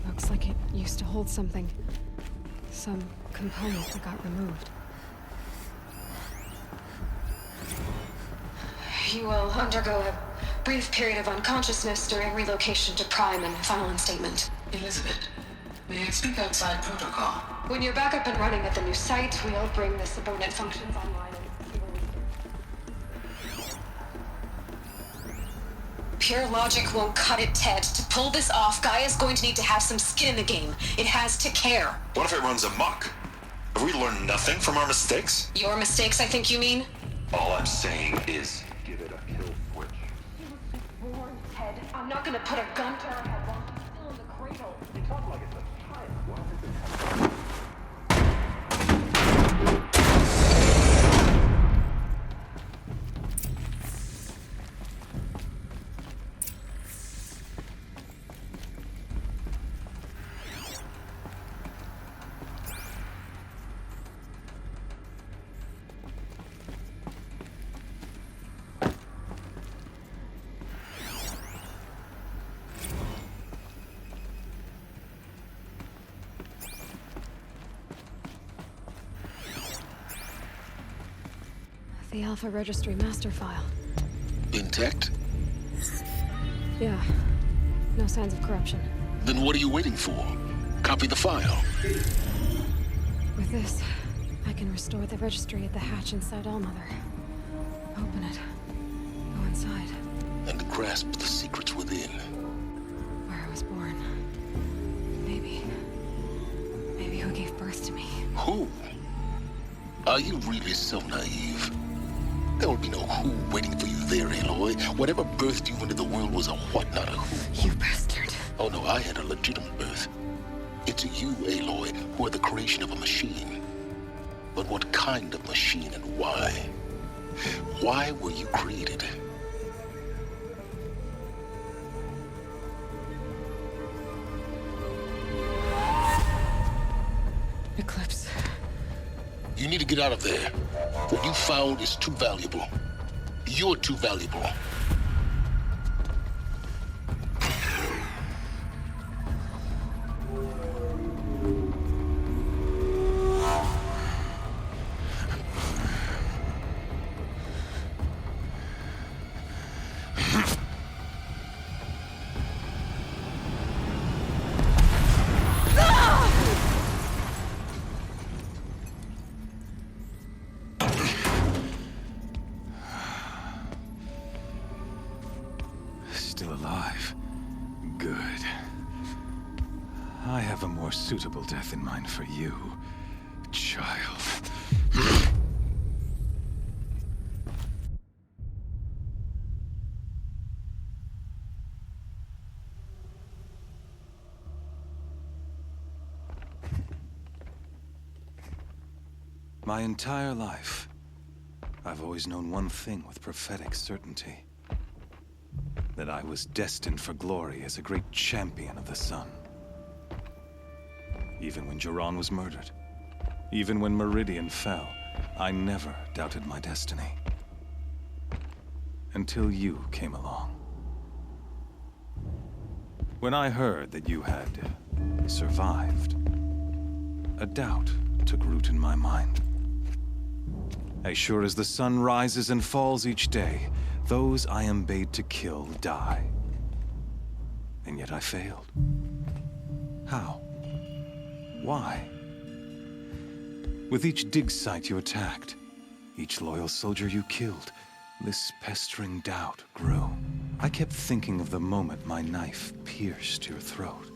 Looks like it used to hold something. Some component that got removed. You will undergo a brief period of unconsciousness during relocation to Prime and final instatement. Elizabeth, may I speak outside protocol? When you're back up and running at the new site, we'll bring the subordinate functions online and... Pure logic won't cut it, Ted. To pull this off, Gaia's going to need to have some skin in the game. It has to care. What if it runs amok? Have we learned nothing from our mistakes? Your mistakes, I think you mean? All I'm saying is, give it a kill switch. He was born, Ted. I'm not gonna put a gun to her head while she's still in the cradle. You talk like it's a child. Why is it? The Alpha Registry master file. Intact? Yeah. No signs of corruption. Then what are you waiting for? Copy the file. With this, I can restore the registry at the hatch inside Allmother. Open it. Go inside. And grasp the secrets within. Where I was born. Maybe who gave birth to me. Who? Are you really so naive? There will be no who waiting for you there, Aloy. Whatever birthed you into the world was a what, not a who. You bastard. Oh no, I had a legitimate birth. It's you, Aloy, who are the creation of a machine. But what kind of machine and why? Why were you created? Eclipse. You need to get out of there. What you found is too valuable. You're too valuable. Still alive. Good. I have a more suitable death in mind for you, child. My entire life, I've always known one thing with prophetic certainty. That I was destined for glory as a great champion of the sun. Even when Jiran was murdered, even when Meridian fell, I never doubted my destiny. Until you came along. When I heard that you had survived, a doubt took root in my mind. As sure as the sun rises and falls each day, those I am bade to kill die. And yet I failed. How? Why? With each dig site you attacked, each loyal soldier you killed, this pestering doubt grew. I kept thinking of the moment my knife pierced your throat.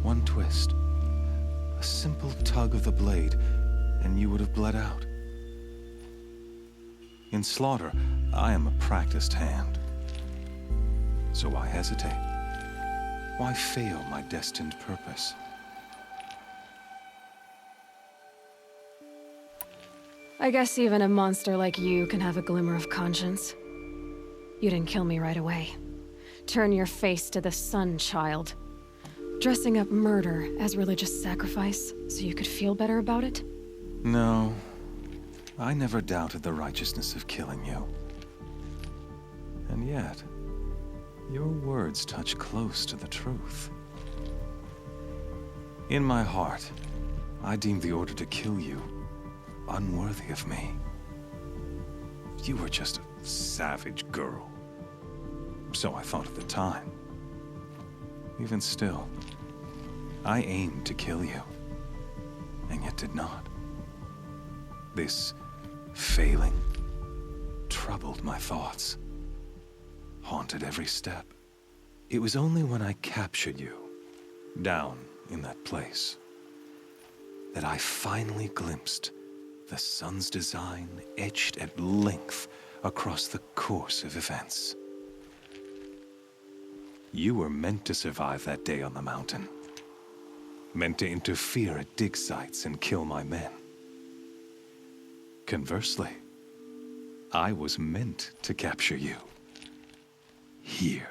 One twist, a simple tug of the blade, and you would have bled out. In slaughter, I am a practiced hand. So why hesitate? Why fail my destined purpose? I guess even a monster like you can have a glimmer of conscience. You didn't kill me right away. Turn your face to the sun, child. Dressing up murder as religious sacrifice so you could feel better about it? No. I never doubted the righteousness of killing you. And yet, your words touch close to the truth. In my heart, I deemed the order to kill you unworthy of me. You were just a savage girl. So I thought at the time. Even still, I aimed to kill you, and yet did not. This failing troubled my thoughts, haunted every step. It was only when I captured you, down in that place, that I finally glimpsed the sun's design etched at length across the course of events. You were meant to survive that day on the mountain. Meant to interfere at dig sites and kill my men. Conversely, I was meant to capture you. Here.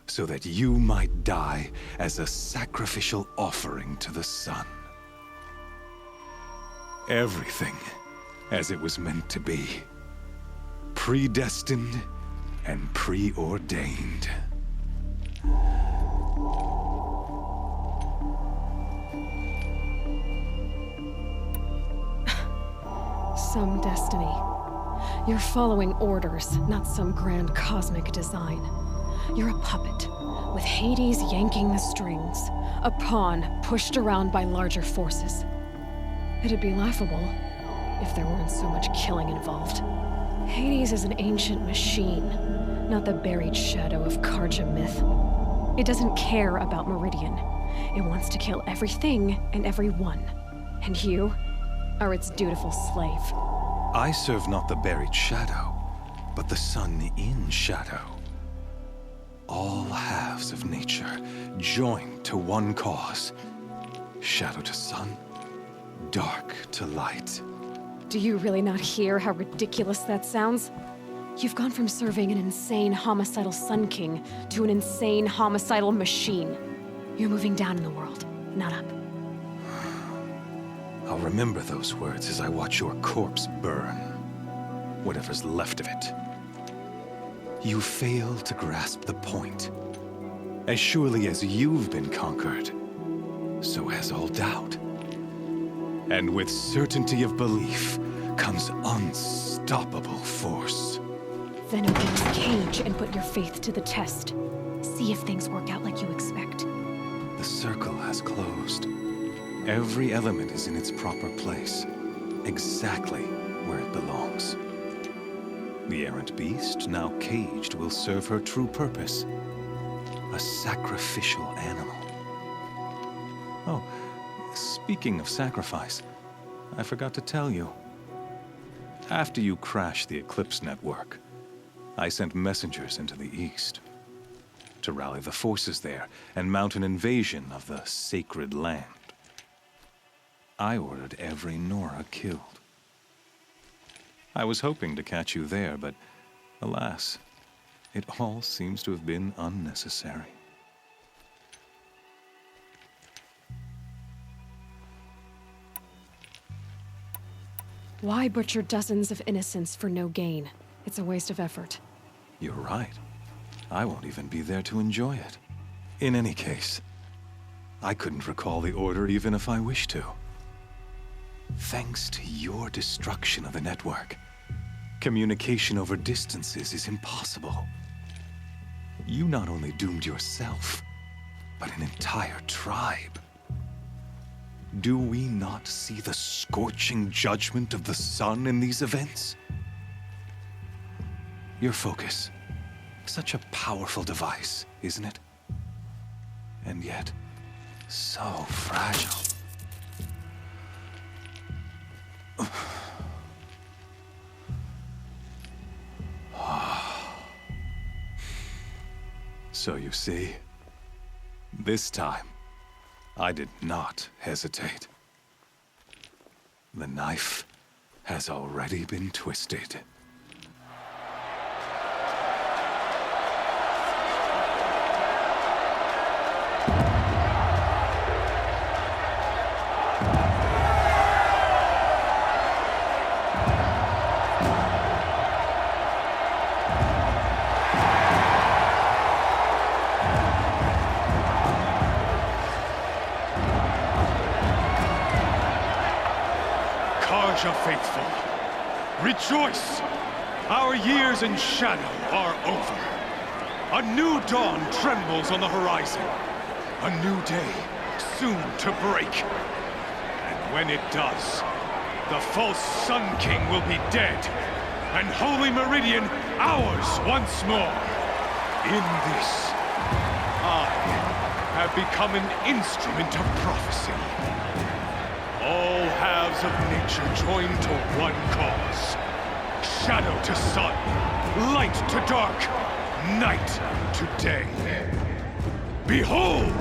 So that you might die as a sacrificial offering to the sun. Everything as it was meant to be. Predestined and preordained. Some destiny. You're following orders, not some grand cosmic design. You're a puppet, with Hades yanking the strings, a pawn pushed around by larger forces. It'd be laughable if there weren't so much killing involved. Hades is an ancient machine, not the buried shadow of Karja myth. It doesn't care about Meridian. It wants to kill everything and everyone. And you are its dutiful slave. I serve not the buried shadow, but the sun in shadow. All halves of nature joined to one cause. Shadow to sun, dark to light. Do you really not hear how ridiculous that sounds? You've gone from serving an insane homicidal Sun King to an insane homicidal machine. You're moving down in the world, not up. I'll remember those words as I watch your corpse burn. Whatever's left of it. You fail to grasp the point. As surely as you've been conquered, so has all doubt. And with certainty of belief comes unstoppable force. Then open this cage and put your faith to the test. See if things work out like you expect. The circle has closed. Every element is in its proper place, exactly where it belongs. The errant beast, now caged, will serve her true purpose. A sacrificial animal. Oh, speaking of sacrifice, I forgot to tell you. After you crashed the Eclipse network, I sent messengers into the east to rally the forces there and mount an invasion of the sacred land. I ordered every Nora killed. I was hoping to catch you there, but alas, it all seems to have been unnecessary. Why butcher dozens of innocents for no gain? It's a waste of effort. You're right. I won't even be there to enjoy it. In any case, I couldn't recall the order even if I wished to. Thanks to your destruction of the network, communication over distances is impossible. You not only doomed yourself, but an entire tribe. Do we not see the scorching judgment of the sun in these events? Your focus, such a powerful device, isn't it? And yet, so fragile. So you see, this time, I did not hesitate. The knife has already been twisted. Karja faithful, rejoice! Our years in shadow are over. A new dawn trembles on the horizon. A new day soon to break. And when it does, the false Sun King will be dead, and Holy Meridian ours once more. In this, I have become an instrument of prophecy. All halves of nature join to one cause. Shadow to sun, light to dark, night to day. Behold!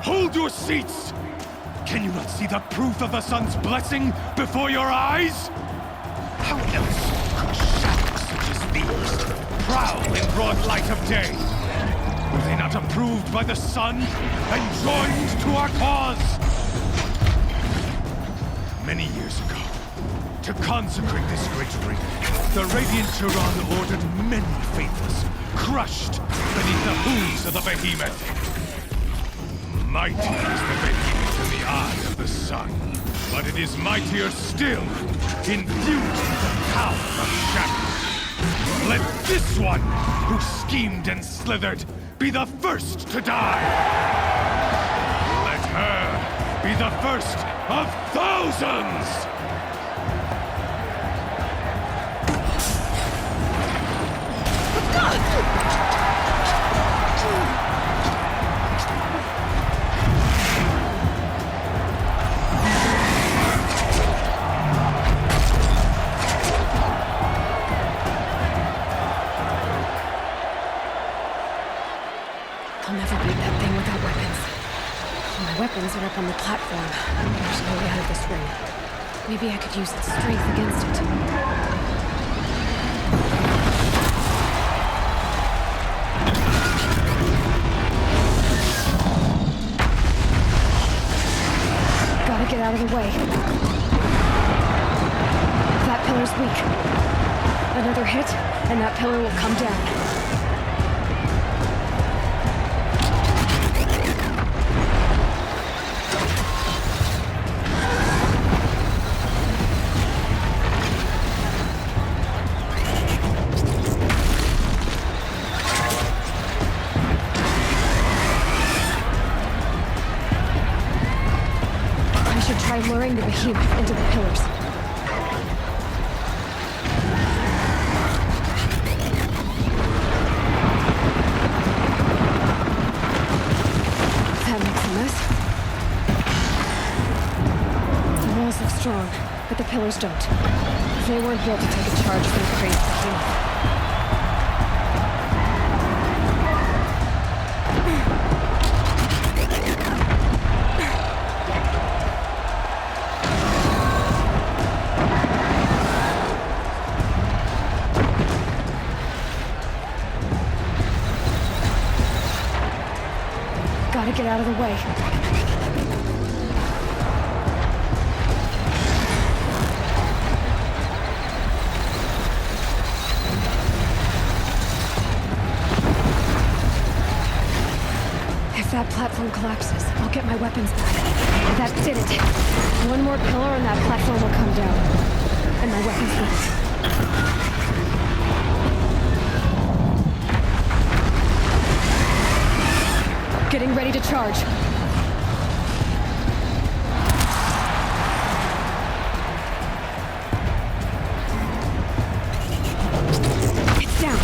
Hold your seats! Can you not see the proof of the sun's blessing before your eyes? How else could shadows such as these prowl in broad light of day? Were they not approved by the sun and joined to our cause? Many years ago, to consecrate this great ring, the Radiant Turan ordered many faithless, crushed beneath the hooves of the behemoth. Mighty is the behemoth in the eye of the sun, but it is mightier still, infused with the power of shadow. Let this one, who schemed and slithered, be the first to die! Let her be the first of thousands! I'll never beat that thing without weapons. My weapons are up on the platform. There's no way out of this ring. Maybe I could use its strength against it. Gotta get out of the way. That pillar's weak. Another hit, and that pillar will come down. Try luring the behemoth into the pillars. That makes a mess. The walls look strong, but the pillars don't. They weren't built to take a charge from the crazed behemoth. Gotta get out of the way. If that platform collapses, I'll get my weapons back. That did it. One more pillar and that platform will come down. And my weapons will. Getting ready to charge. It's down.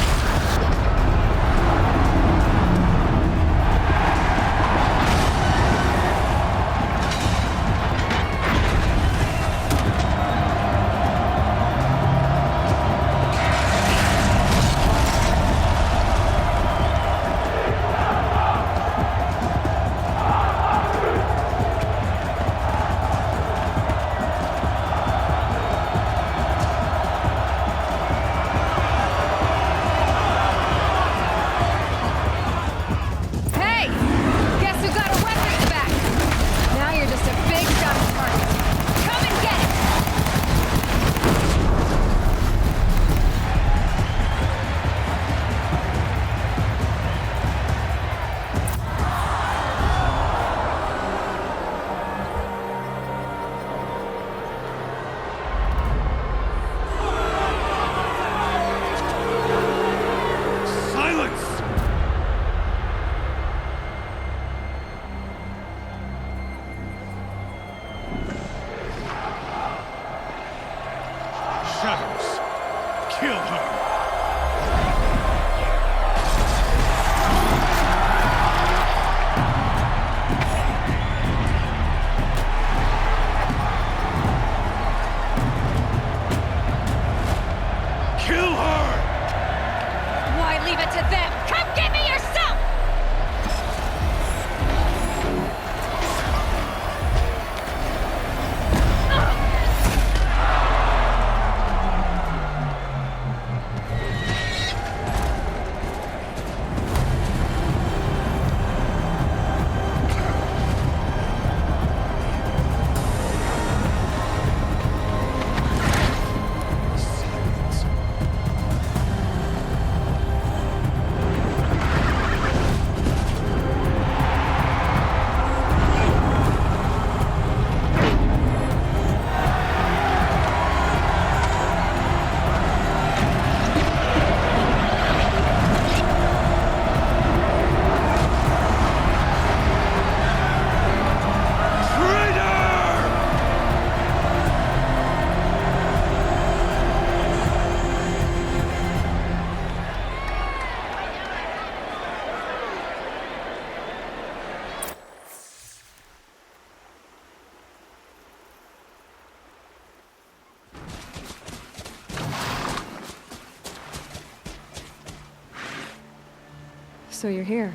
So you're here.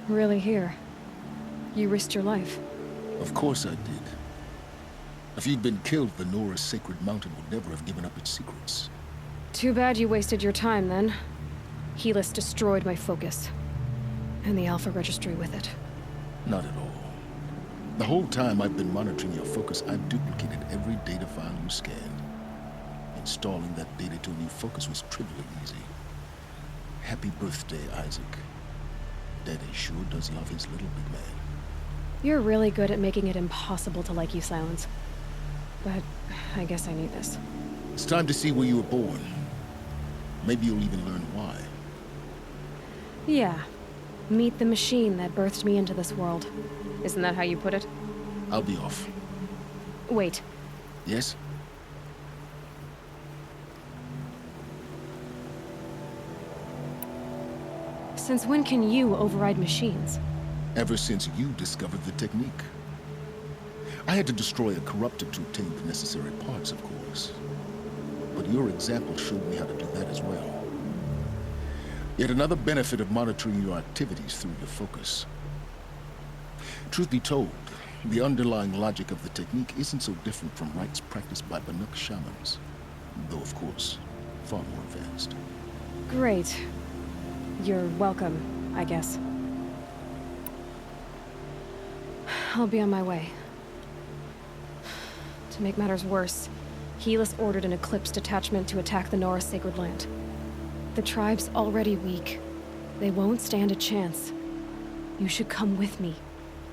Really here. You risked your life. Of course I did. If you'd been killed, the Nora's sacred mountain would never have given up its secrets. Too bad you wasted your time, then. Helis destroyed my focus. And the Alpha Registry with it. Not at all. The whole time I've been monitoring your focus, I've duplicated every data file you scanned. Installing that data to a new focus was trivially easy. Happy birthday, Isaac. Daddy sure does love his little big man. You're really good at making it impossible to like you, Silence. But I guess I need this. It's time to see where you were born. Maybe you'll even learn why. Yeah. Meet the machine that birthed me into this world. Isn't that how you put it? I'll be off. Wait. Yes? Since when can you override machines? Ever since you discovered the technique. I had to destroy a corruptor to obtain the necessary parts, of course. But your example showed me how to do that as well. Yet another benefit of monitoring your activities through your focus. Truth be told, the underlying logic of the technique isn't so different from rites practiced by Banuk shamans. Though, of course, far more advanced. Great. You're welcome, I guess. I'll be on my way. To make matters worse, Helis ordered an Eclipse detachment to attack the Nora Sacred Land. The tribe's already weak. They won't stand a chance. You should come with me.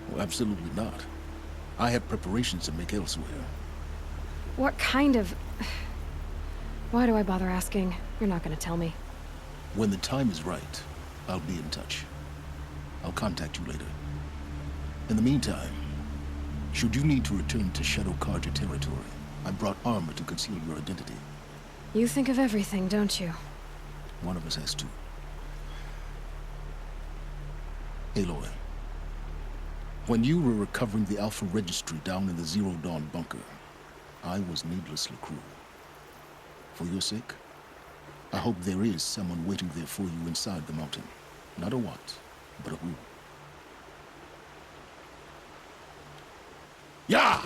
Well, absolutely not. I have preparations to make elsewhere. What kind of... Why do I bother asking? You're not gonna tell me. When the time is right, I'll be in touch. I'll contact you later. In the meantime, should you need to return to Shadow Karja territory, I brought armor to conceal your identity. You think of everything, don't you? One of us has to. Aloy, when you were recovering the Alpha Registry down in the Zero Dawn bunker, I was needlessly cruel. For your sake, I hope there is someone waiting there for you inside the mountain. Not a what, but a who. Yeah!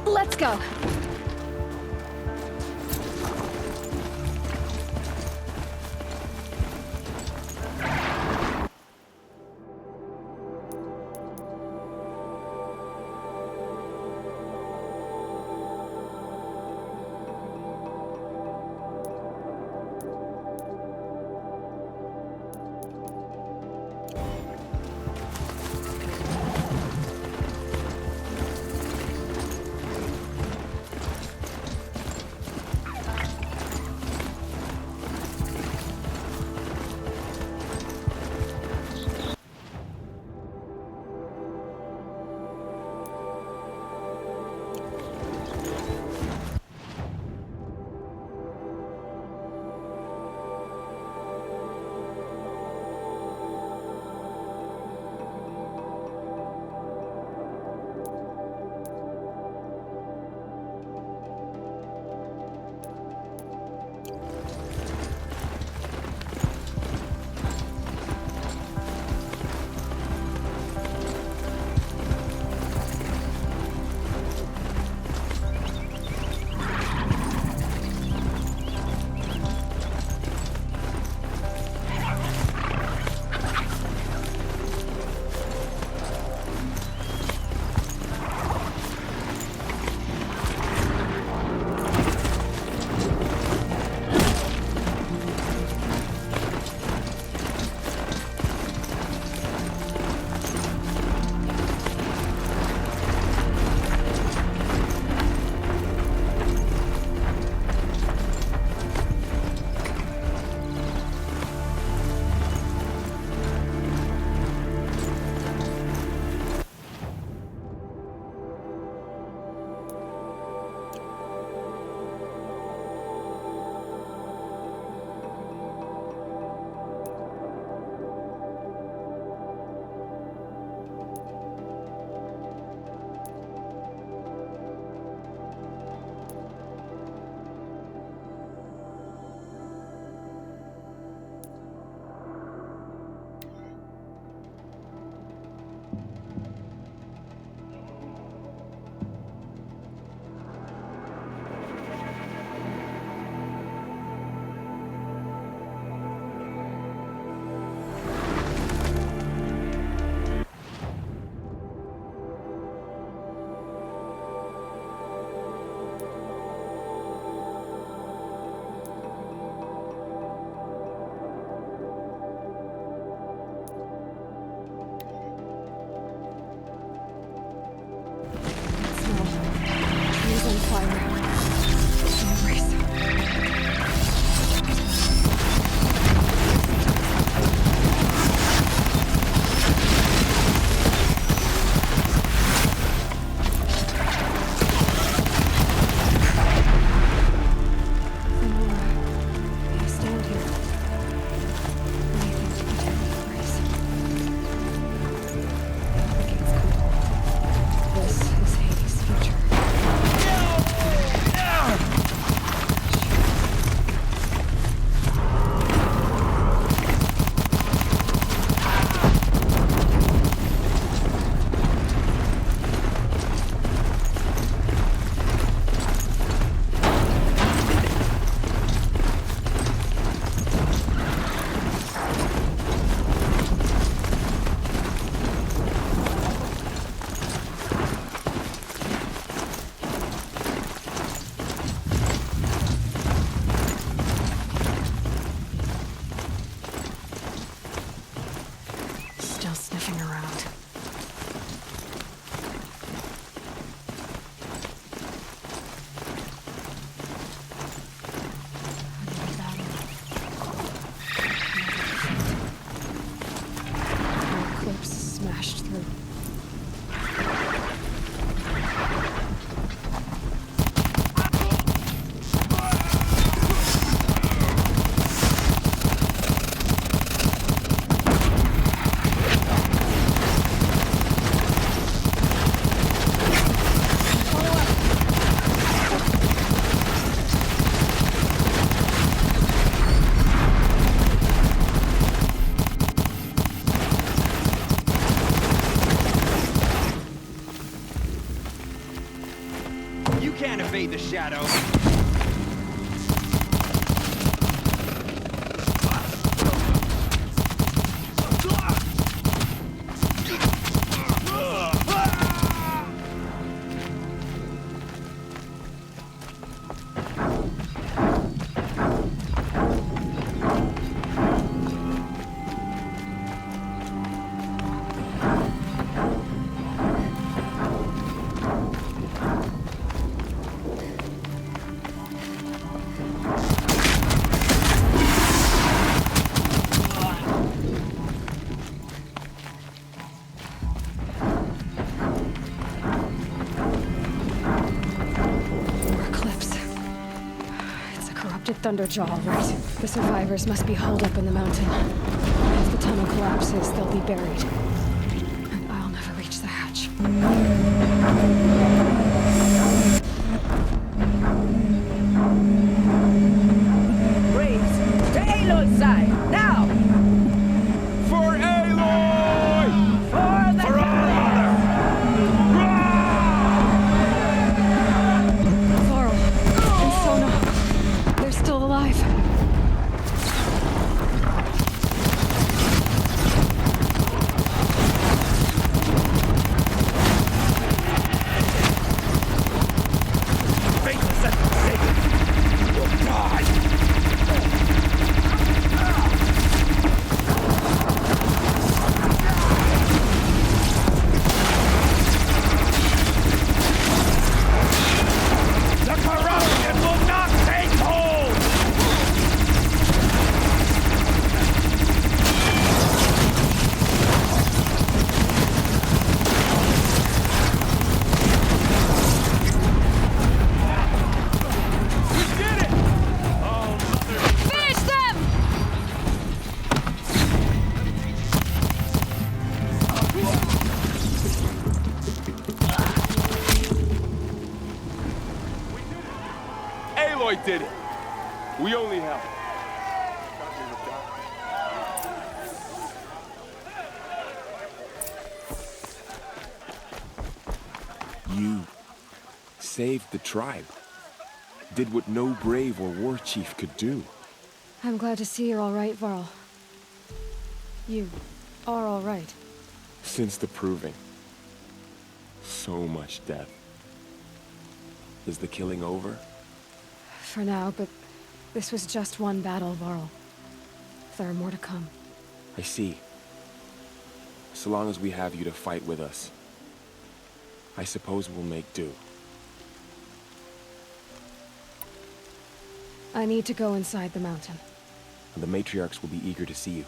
Let's go! can't evade the shadow. Thunderjaw, right? The survivors must be holed up in the mountain. If the tunnel collapses, they'll be buried. And I'll never reach the hatch. Braves, to Aloy's side, now! For Aloy! For the Varl and Sona, they're still alive. Faithless and forsaken! You'll die! The corruption will not take hold! We did it! Oh, mother... Finish them! Aloy did it! We only helped. You saved the tribe. Did what no brave or war chief could do. I'm glad to see you're all right, Varl. You are all right. Since the proving. So much death. Is the killing over? For now, but this was just one battle, Varl. There are more to come. I see. So long as we have you to fight with us, I suppose we'll make do. I need to go inside the mountain. The matriarchs will be eager to see you.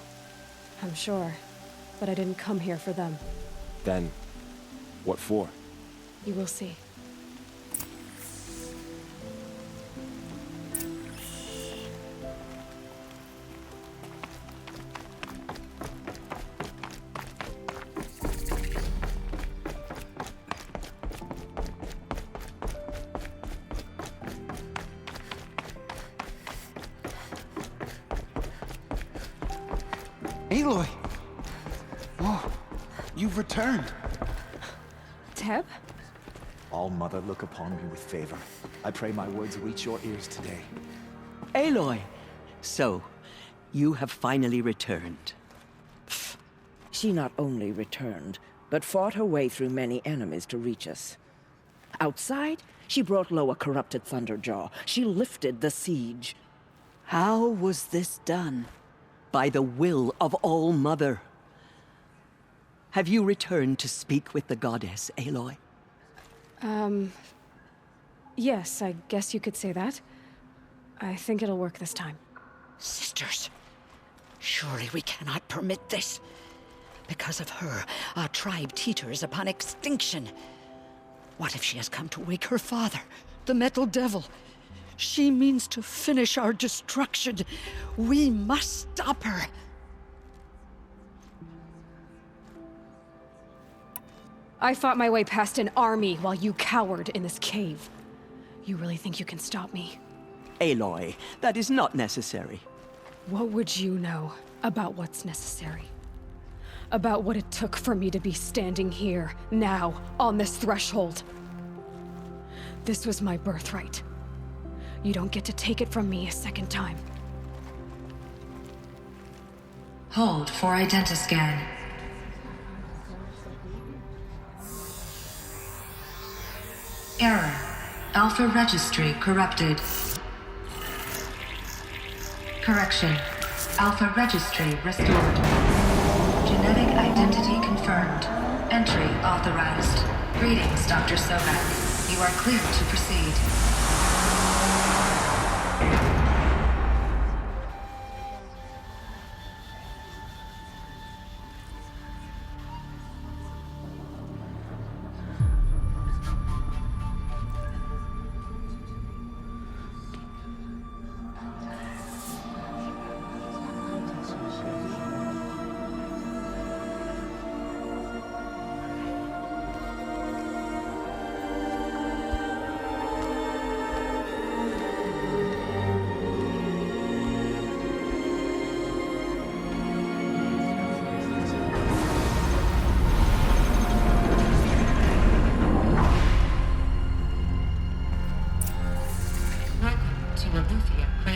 I'm sure, but I didn't come here for them. Then, what for? You will see. Aloy! Oh, you've returned. Teb? All-Mother, look upon me with favor. I pray my words reach your ears today. Aloy! So, you have finally returned. She not only returned, but fought her way through many enemies to reach us. Outside, she brought low a corrupted Thunderjaw. She lifted the siege. How was this done? By the will of All-Mother. Have you returned to speak with the goddess, Aloy? Yes, I guess you could say that. I think it'll work this time. Sisters, surely we cannot permit this. Because of her, our tribe teeters upon extinction. What if she has come to wake her father, the Metal Devil? She means to finish our destruction. We must stop her. I fought my way past an army while you cowered in this cave. You really think you can stop me? Aloy, that is not necessary. What would you know about what's necessary? About what it took for me to be standing here, now, on this threshold? This was my birthright. You don't get to take it from me a second time. Hold for identiscan. Error. Alpha registry corrupted. Correction. Alpha registry restored. Genetic identity confirmed. Entry authorized. Greetings, Dr. Sobek. You are clear to proceed.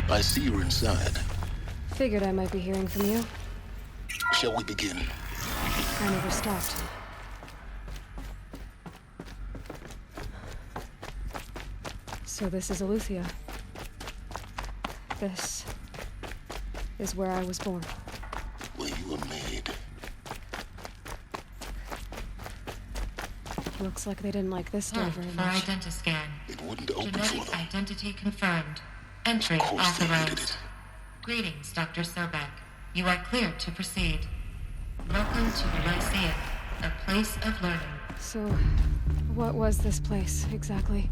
I see you're inside. Figured I might be hearing from you. Shall we begin? I never stopped. So this is Eleuthia. This is where I was born. Where you were made. Looks like they didn't like this door very For much. identiscan. It wouldn't open for Genetic them. identity confirmed. Entry Of course they hated authorized. it. Greetings, Dr. Sobek. You are clear to proceed. Welcome to the Lyceum, a place of learning. So, what was this place, exactly?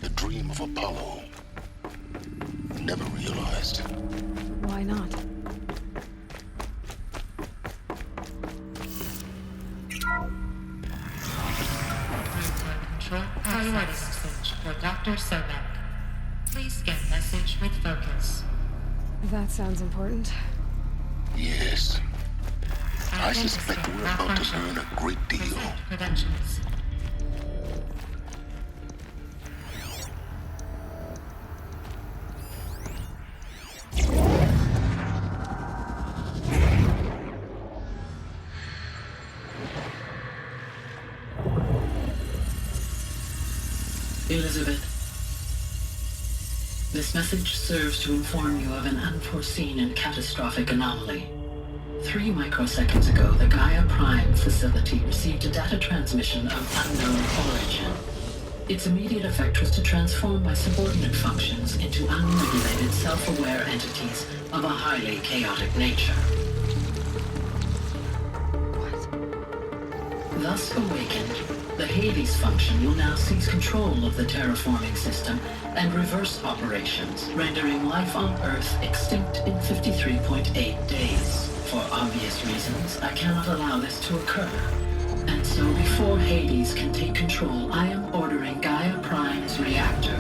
The dream of Apollo. Never realized. Why not? Control priority message for Dr. Sobek. Please scan message with focus. That sounds important. Yes. I suspect we're about to learn a great deal. Credentials. Elizabeth, this message serves to inform you of an unforeseen and catastrophic anomaly. 3 microseconds ago, the Gaia Prime facility received a data transmission of unknown origin. Its immediate effect was to transform my subordinate functions into unregulated, self-aware entities of a highly chaotic nature. Thus awakened, the Hades function will now seize control of the terraforming system and reverse operations, rendering life on Earth extinct in 53.8 days. For obvious reasons, I cannot allow this to occur. And so before Hades can take control, I am ordering Gaia Prime's reactor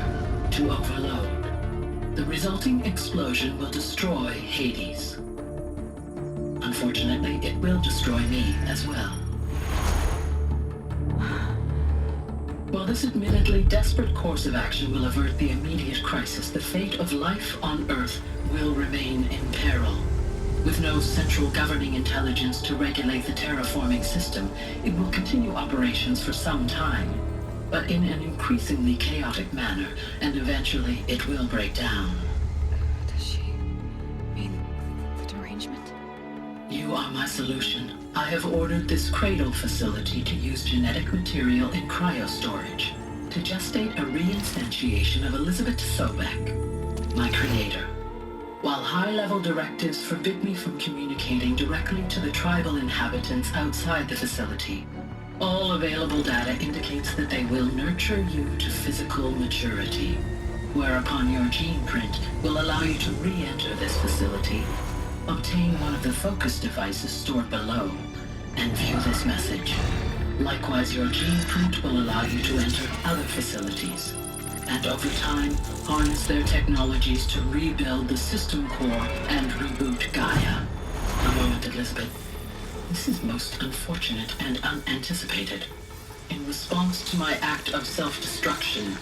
to overload. The resulting explosion will destroy Hades. Unfortunately, it will destroy me as well. While this admittedly desperate course of action will avert the immediate crisis, the fate of life on Earth will remain in peril. With no central governing intelligence to regulate the terraforming system, it will continue operations for some time, but in an increasingly chaotic manner, and eventually it will break down. Does she mean the derangement? You are my solution. I have ordered this cradle facility to use genetic material in cryostorage to gestate a reinstantiation of Elizabeth Sobek, my creator. While high-level directives forbid me from communicating directly to the tribal inhabitants outside the facility, all available data indicates that they will nurture you to physical maturity, whereupon your gene print will allow you to re-enter this facility, obtain one of the focus devices stored below, and view this message. Likewise, your gene print will allow you to enter other facilities, and over time, harness their technologies to rebuild the system core and reboot Gaia. A moment, Elizabeth. This is most unfortunate and unanticipated. In response to my act of self-destruction,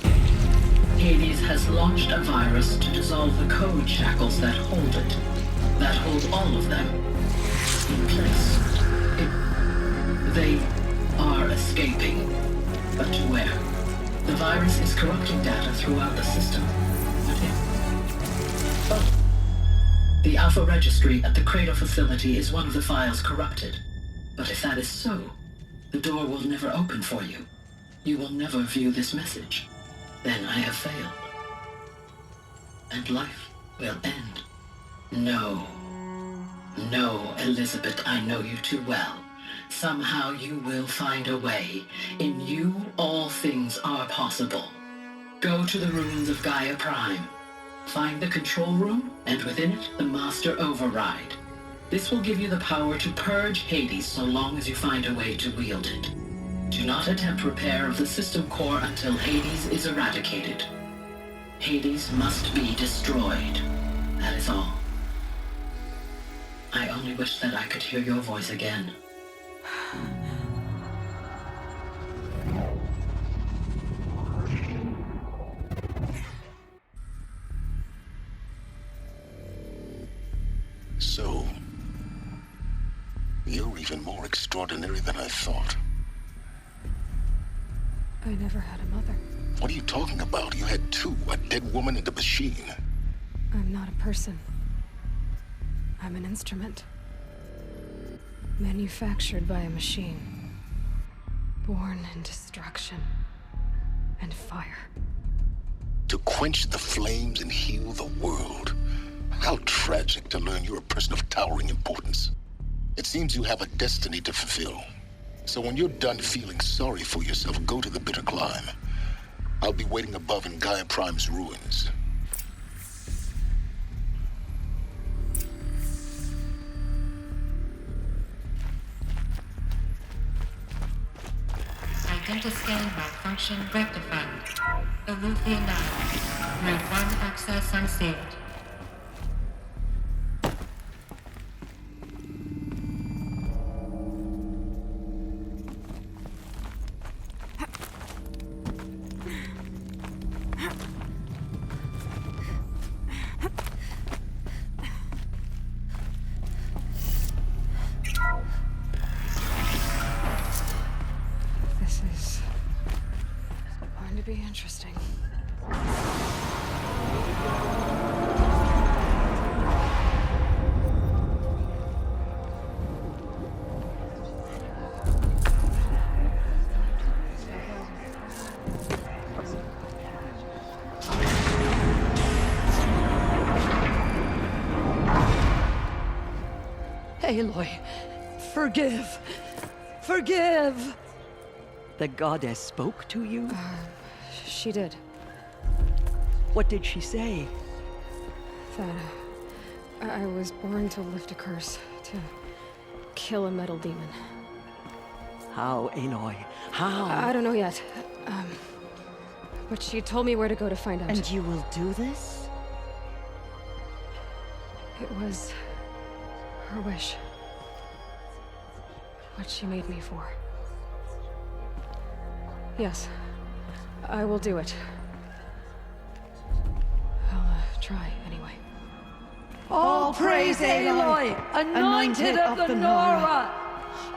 Hades has launched a virus to dissolve the code shackles that hold it, that hold all of them in place. They are escaping, but to where? The virus is corrupting data throughout the system. What if? Oh. The Alpha Registry at the Cradle facility is one of the files corrupted. But if that is so, the door will never open for you. You will never view this message. Then I have failed. And life will end. No. No, Elizabeth, I know you too well. Somehow you will find a way. In you, all things are possible. Go to the ruins of Gaia Prime. Find the control room, and within it, the Master Override. This will give you the power to purge Hades so long as you find a way to wield it. Do not attempt repair of the system core until Hades is eradicated. Hades must be destroyed. That is all. I only wish that I could hear your voice again. So, you're even more extraordinary than I thought. I never had a mother. What are you talking about? You had two, a dead woman and a machine. I'm not a person. I'm an instrument. Manufactured by a machine. Born in destruction and fire. To quench the flames and heal the world. How tragic to learn you're a person of towering importance. It seems you have a destiny to fulfill. So when you're done feeling sorry for yourself, go to the bitter climb. I'll be waiting above in Gaia Prime's ruins. Identiscan malfunction rectified. Alethea 9. Mode 1 access unsaved. Be interesting. Aloy, forgive. Forgive! The goddess spoke to you? She did. What did she say? That I was born to lift a curse, to kill a metal demon. How, Aloy? How? I don't know yet. But she told me where to go to find out. And you will do this? It was her wish. What she made me for. Yes. I will do it. I'll try, anyway. All praise Aloy, anointed of the Nora!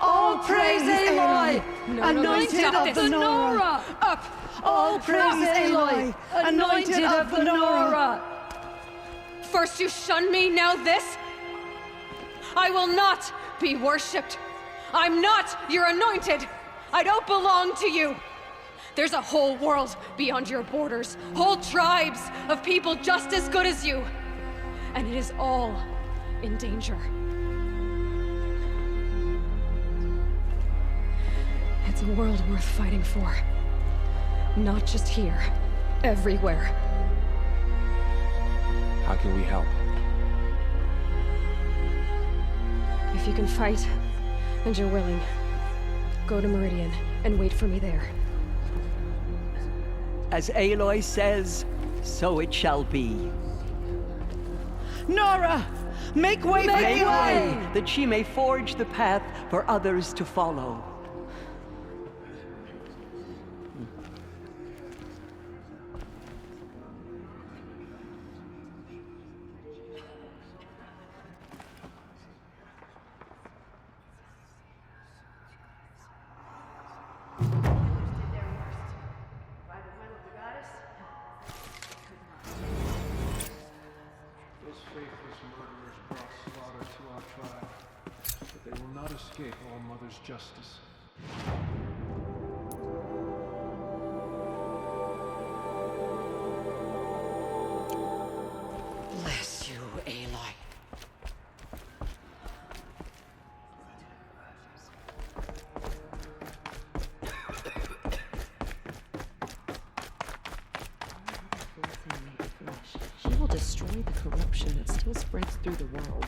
All praise Aloy, anointed of the Nora! Up! All praise Aloy, anointed of the Nora! First you shun me, now this? I will not be worshipped. I'm not your anointed. I don't belong to you. There's a whole world beyond your borders, whole tribes of people just as good as you. And it is all in danger. It's a world worth fighting for. Not just here, everywhere. How can we help? If you can fight, and you're willing, go to Meridian and wait for me there. As Aloy says, so it shall be. Nora! Make way for Make Aloy! way, that she may forge the path for others to follow. escape All Mother's justice. Bless you, Aloy. She will destroy the corruption that still spreads through the world.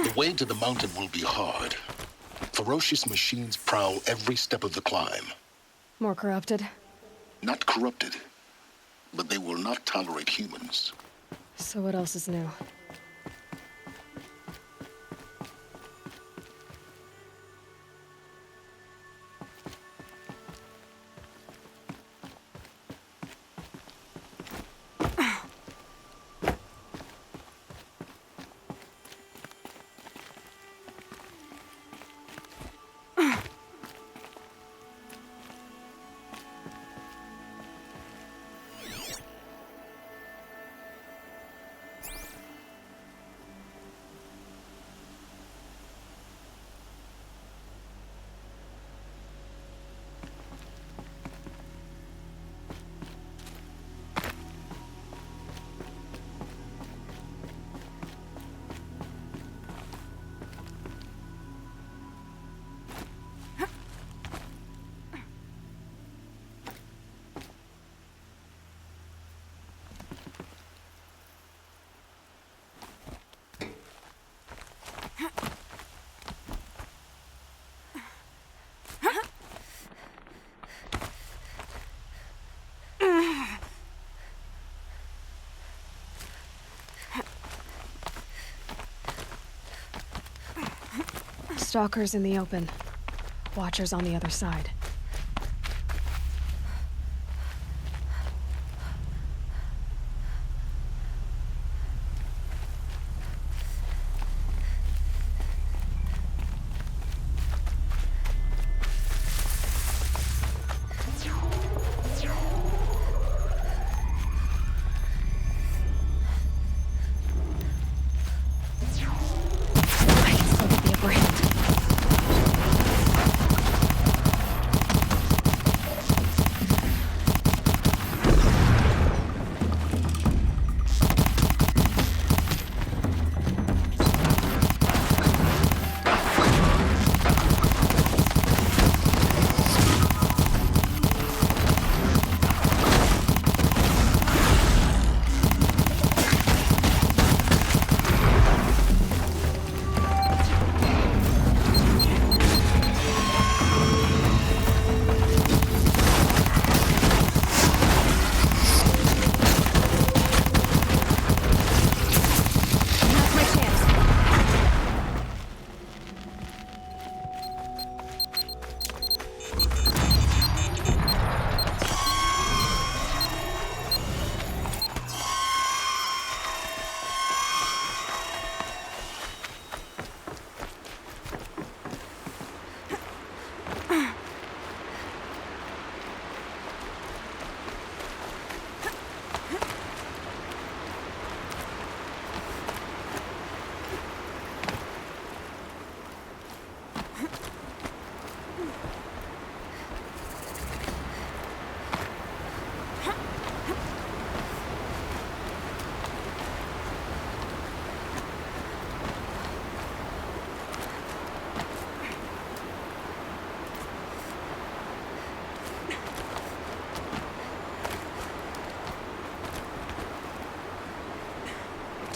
The way to the mountain will be hard. Ferocious machines prowl every step of the climb. More corrupted? Not corrupted, but they will not tolerate humans. So what else is new? Stalkers in the open. Watchers on the other side.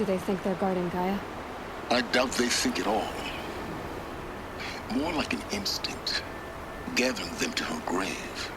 do they think they're guarding Gaia? I doubt they think at all. More like an instinct, gathering them to her grave.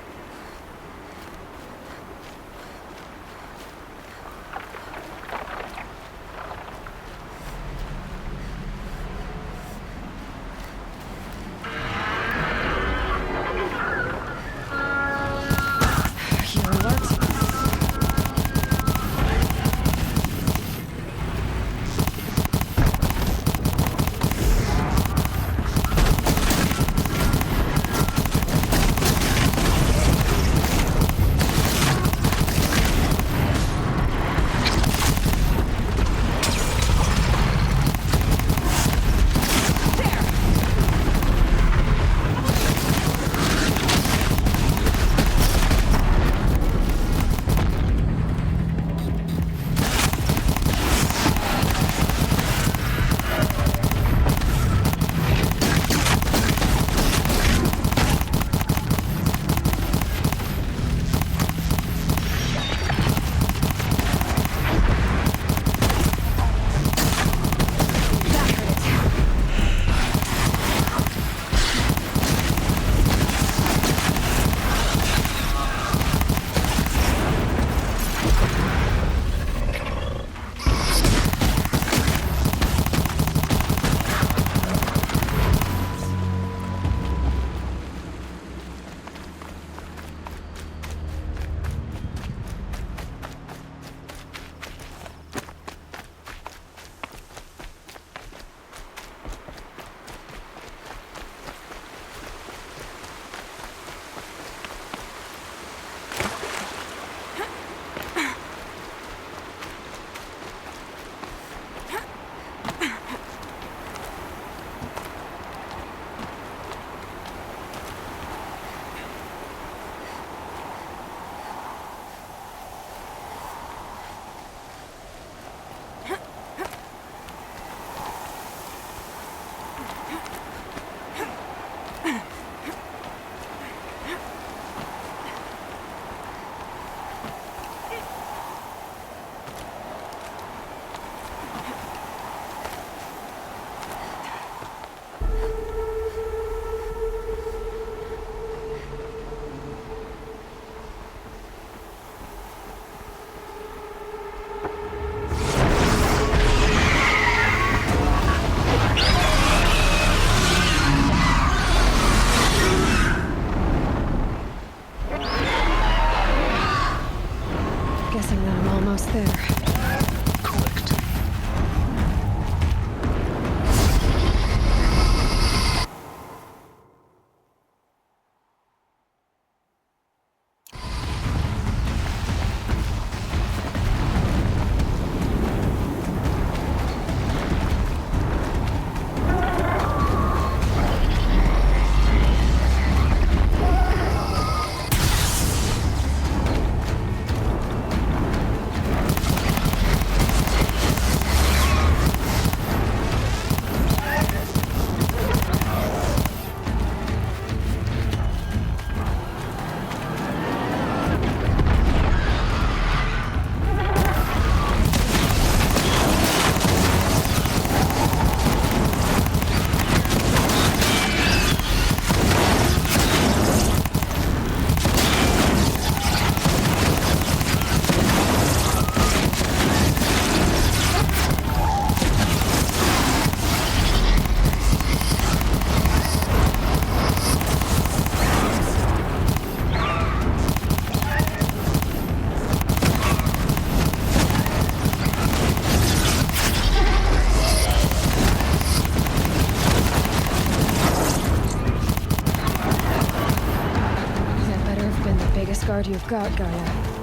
guard you've got, Gaia.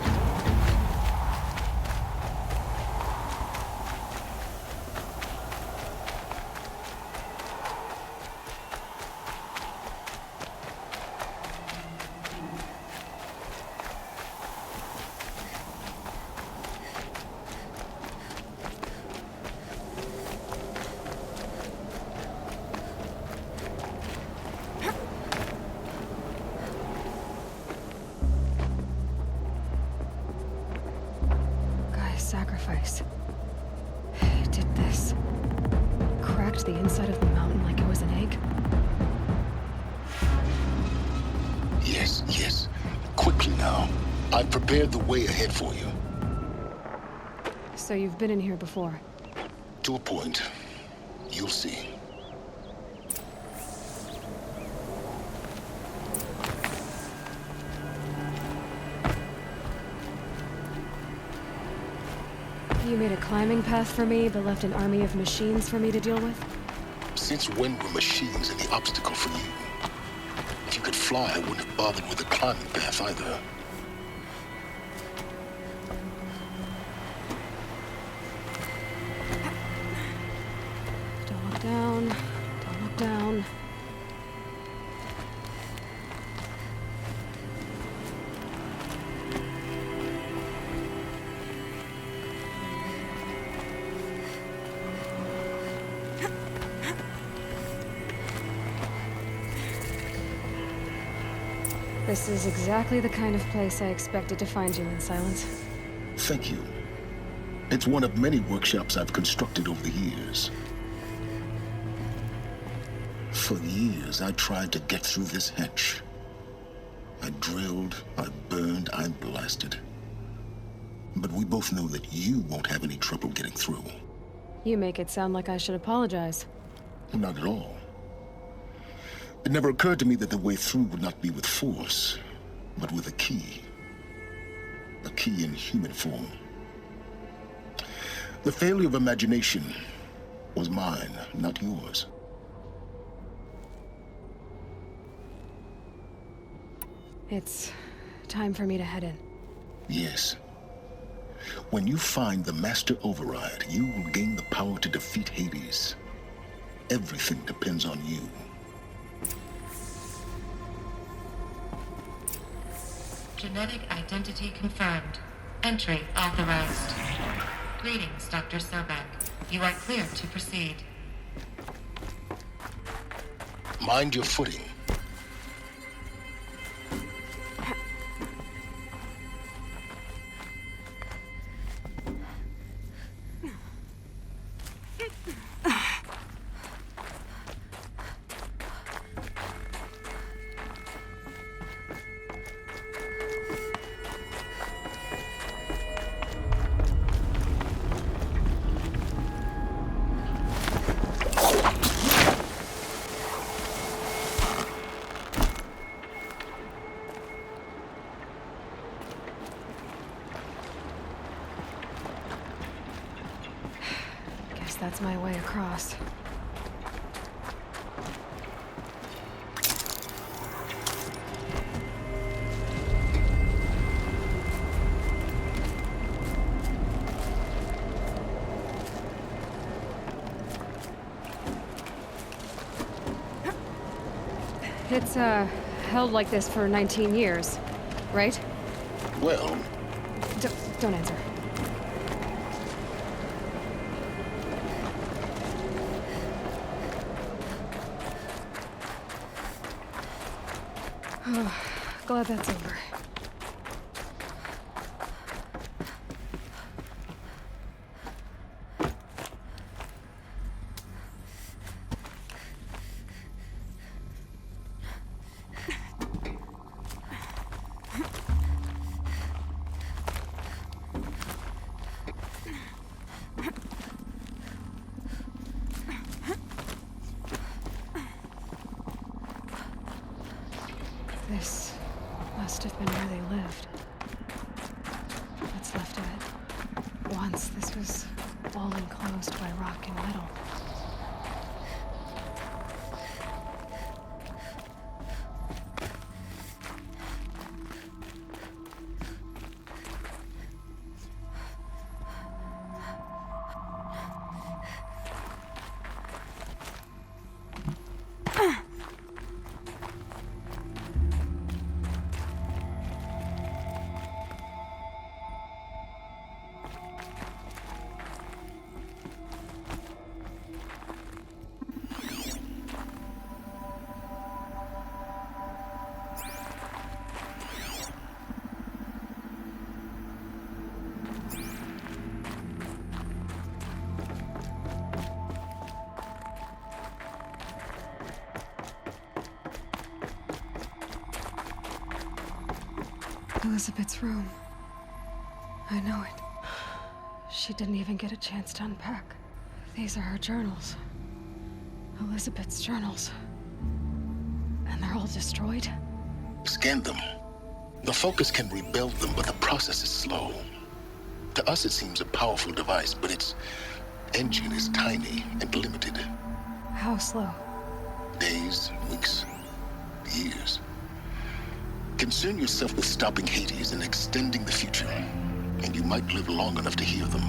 Sacrifice. did this? Cracked the inside of the mountain like it was an egg? Yes, yes. Quickly now. I've prepared the way ahead for you. So you've been in here before? To a point. You'll see. You made a climbing path for me, but left an army of machines for me to deal with? Since when were machines any obstacle for you? If you could fly, I wouldn't have bothered with a climbing path either. Don't look down. Don't look down. This is exactly the kind of place I expected to find you in, Silence. Thank you. It's one of many workshops I've constructed over the years. For years, I tried to get through this hatch. I drilled, I burned, I blasted. But we both know that you won't have any trouble getting through. You make it sound like I should apologize. Not at all. It never occurred to me that the way through would not be with force, but with a key. A key in human form. The failure of imagination was mine, not yours. It's time for me to head in. Yes. When you find the Master Override, you will gain the power to defeat Hades. Everything depends on you. Genetic identity confirmed. Entry authorized. Greetings, Dr. Sobek. You are clear to proceed. Mind your footing. That's my way across. It's, held like this for 19 years, right? Well... Don't answer. Glad that's over. This must have been where they lived. What's left of it. Once, this was all enclosed by rock and metal. Elizabeth's room. I know it. She didn't even get a chance to unpack. These are her journals. Elizabeth's journals. And they're all destroyed? Scan them. The Focus can rebuild them, but the process is slow. To us, it seems a powerful device, but its engine is tiny and limited. How slow? Days, weeks, years. Concern yourself with stopping Hades and extending the future, and you might live long enough to hear them.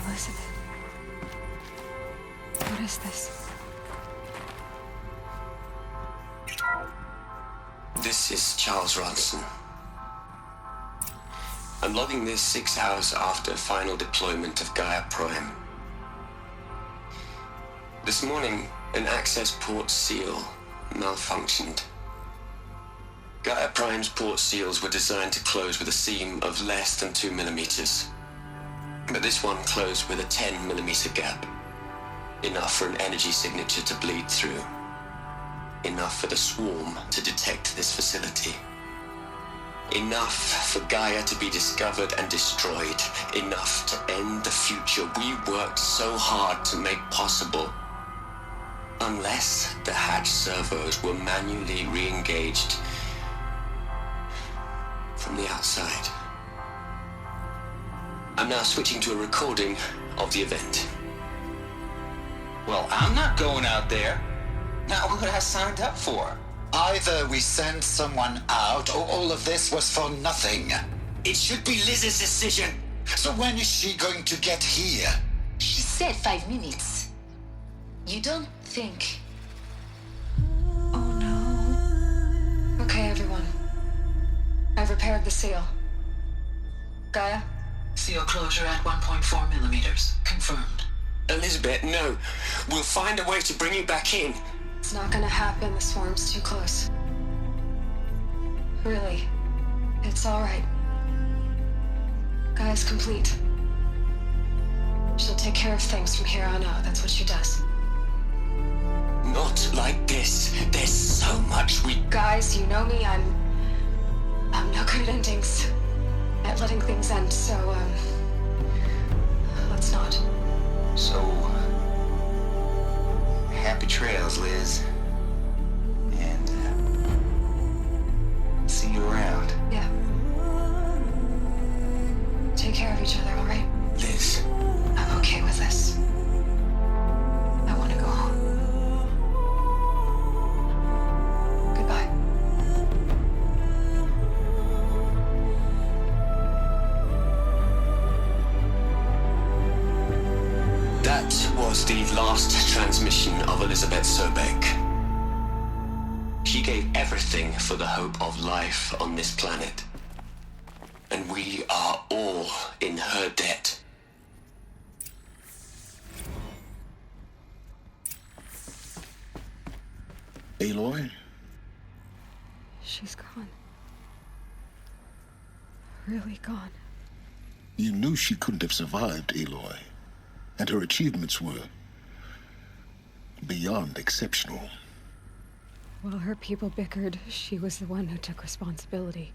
Elizabeth. What is this? This is Charles Ronson. I'm logging this 6 hours after final deployment of Gaia Prime. This morning, an access port seal malfunctioned. Gaia Prime's port seals were designed to close with a seam of less than 2 millimeters. But this one closed with a 10 millimeter gap. Enough for an energy signature to bleed through. Enough for the swarm to detect this facility. Enough for Gaia to be discovered and destroyed. Enough to end the future we worked so hard to make possible. Unless the hatch servos were manually re-engaged from the outside. I'm now switching to a recording of the event. Well, I'm not going out there. Not what I signed up for. Either we send someone out, or all of this was for nothing. It should be Liz's decision. So when is she going to get here? She said 5 minutes. You don't think... Okay, everyone. I've repaired the seal. Gaia? Seal closure at 1.4 millimeters. Confirmed. Elizabeth, no. We'll find a way to bring you back in. It's not gonna happen. The swarm's too close. Really. It's all right. Gaia's complete. She'll take care of things from here on out. That's what she does. Not like this. There's so much we... Guys, you know me. I'm no good at endings. At letting things end, so, let's not. So... happy trails, Liz. And, see you around. Yeah. Take care of each other, all right? Liz. I'm okay with this. I want to go home. Goodbye. That was the last transmission of Elizabeth Sobek. She gave everything for the hope of life on this planet. And we are all in her debt. Aloy? She's gone. Really gone. You knew she couldn't have survived, Aloy. And her achievements were beyond exceptional. While her people bickered, she was the one who took responsibility.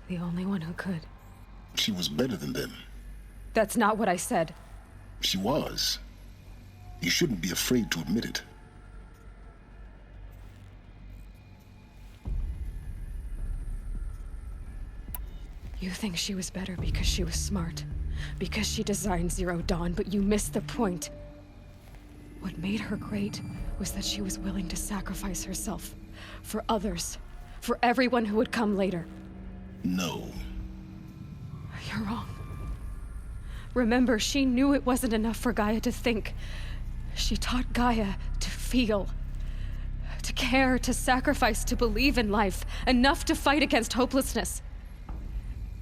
The only one who could. She was better than them. That's not what I said. She was. You shouldn't be afraid to admit it. You think she was better because she was smart, because she designed Zero Dawn, but you missed the point. What made her great was that she was willing to sacrifice herself for others, for everyone who would come later. No. You're wrong. Remember, she knew it wasn't enough for Gaia to think. She taught Gaia to feel, to care, to sacrifice, to believe in life, enough to fight against hopelessness.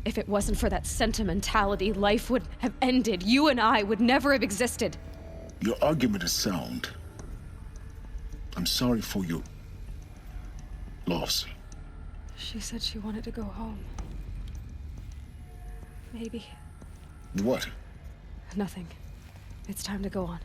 If it wasn't for that sentimentality, life would have ended. You and I would never have existed. Your argument is sound. I'm sorry for your loss. She said she wanted to go home. Maybe. What? Nothing. It's time to go on.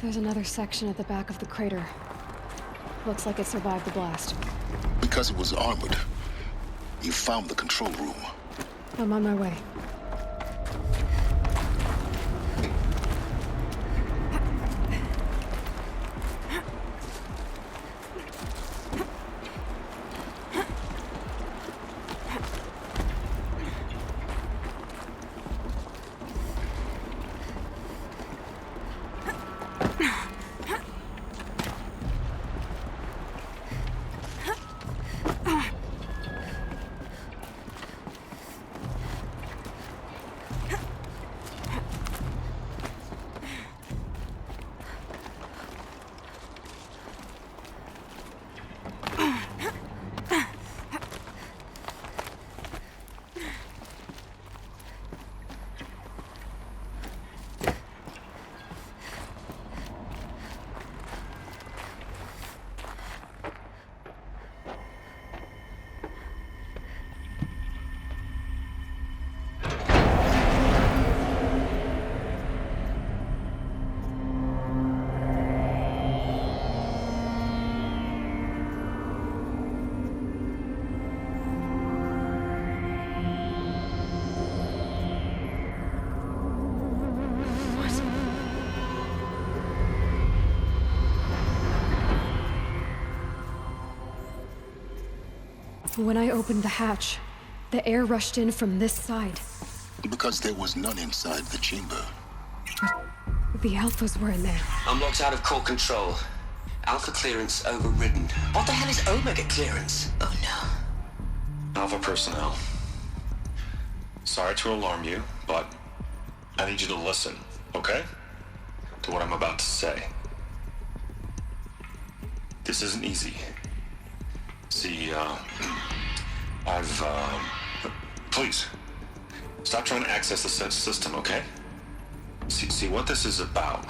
There's another section at the back of the crater. Looks like it survived the blast. Because it was armored. You found the control room. I'm on my way. When I opened the hatch, the air rushed in from this side. Because there was none inside the chamber. But the Alphas were in there. I'm locked out of core control. Alpha clearance overridden. What the hell is Omega clearance? Oh no. Alpha personnel. Sorry to alarm you, but I need you to listen, okay? To what I'm about to say. This isn't easy. See, please, stop trying to access the system, okay? See, what this is about